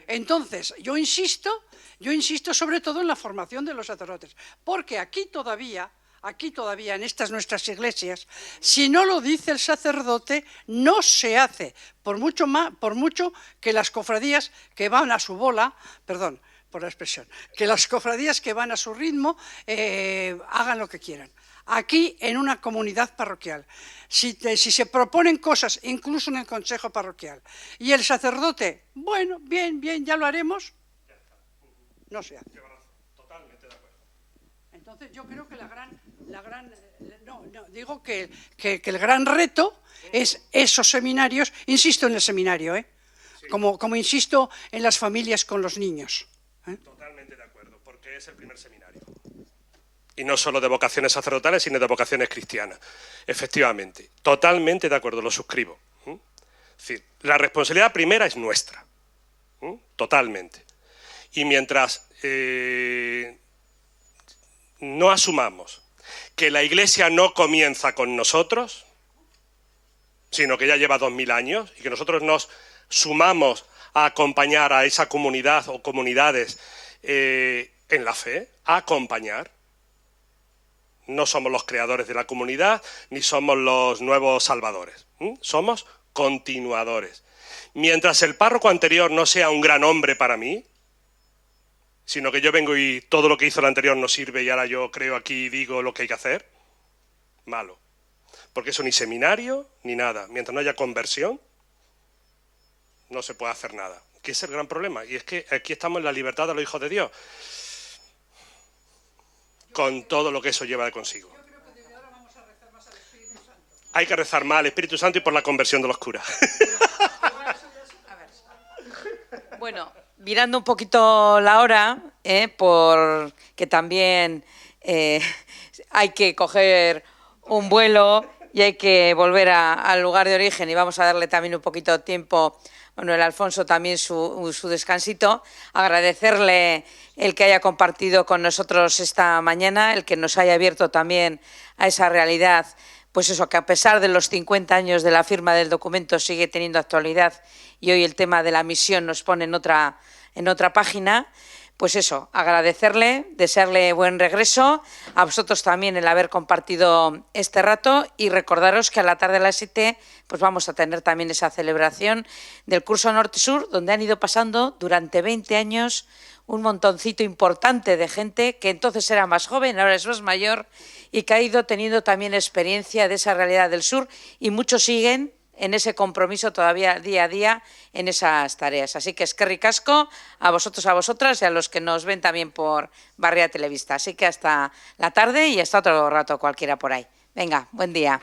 Entonces, yo insisto sobre todo en la formación de los sacerdotes, porque aquí todavía en estas nuestras iglesias, si no lo dice el sacerdote, no se hace, por mucho que las cofradías que van a su bola, perdón por la expresión, que las cofradías que van a su ritmo hagan lo que quieran. Aquí, en una comunidad parroquial, si se proponen cosas, incluso en el consejo parroquial, y el sacerdote, bueno, bien, ya lo haremos, no se hace. Totalmente de acuerdo. Entonces yo creo que digo que el gran reto es esos seminarios, insisto en el seminario, como insisto en las familias con los niños. Totalmente de acuerdo, porque es el primer seminario. Y no solo de vocaciones sacerdotales, sino de vocaciones cristianas. Efectivamente, totalmente de acuerdo, lo suscribo. Es decir, la responsabilidad primera es nuestra, totalmente. Y mientras no asumamos que la Iglesia no comienza con nosotros, sino que ya lleva 2000 años, y que nosotros nos sumamos a acompañar a esa comunidad o comunidades en la fe, a acompañar. No somos los creadores de la comunidad, ni somos los nuevos salvadores. Somos continuadores. Mientras el párroco anterior no sea un gran hombre para mí, sino que yo vengo y todo lo que hizo el anterior no sirve y ahora yo creo aquí y digo lo que hay que hacer, malo. Porque eso ni seminario ni nada. Mientras no haya conversión, no se puede hacer nada. Que es el gran problema. Y es que aquí estamos en la libertad de los hijos de Dios, con todo lo que eso lleva de consigo. Yo creo que desde ahora vamos a rezar más al Espíritu Santo. Hay que rezar más al Espíritu Santo y por la conversión de los curas. Bueno, mirando un poquito la hora, porque también hay que coger un vuelo y hay que volver al lugar de origen, y vamos a darle también un poquito de tiempo a Manuel Alfonso también su descansito, agradecerle el que haya compartido con nosotros esta mañana, el que nos haya abierto también a esa realidad, pues eso, que a pesar de los 50 años de la firma del documento sigue teniendo actualidad, y hoy el tema de la misión nos pone en otra página. Pues eso, agradecerle, desearle buen regreso, a vosotros también el haber compartido este rato, y recordaros que a la tarde a las 7 pues vamos a tener también esa celebración del curso Norte-Sur, donde han ido pasando durante 20 años un montoncito importante de gente que entonces era más joven, ahora es más mayor, y que ha ido teniendo también experiencia de esa realidad del sur, y muchos siguen en ese compromiso todavía día a día en esas tareas. Así que eskerrik asko a vosotros, a vosotras y a los que nos ven también por Barria Televista. Así que hasta la tarde y hasta otro rato cualquiera por ahí. Venga, buen día.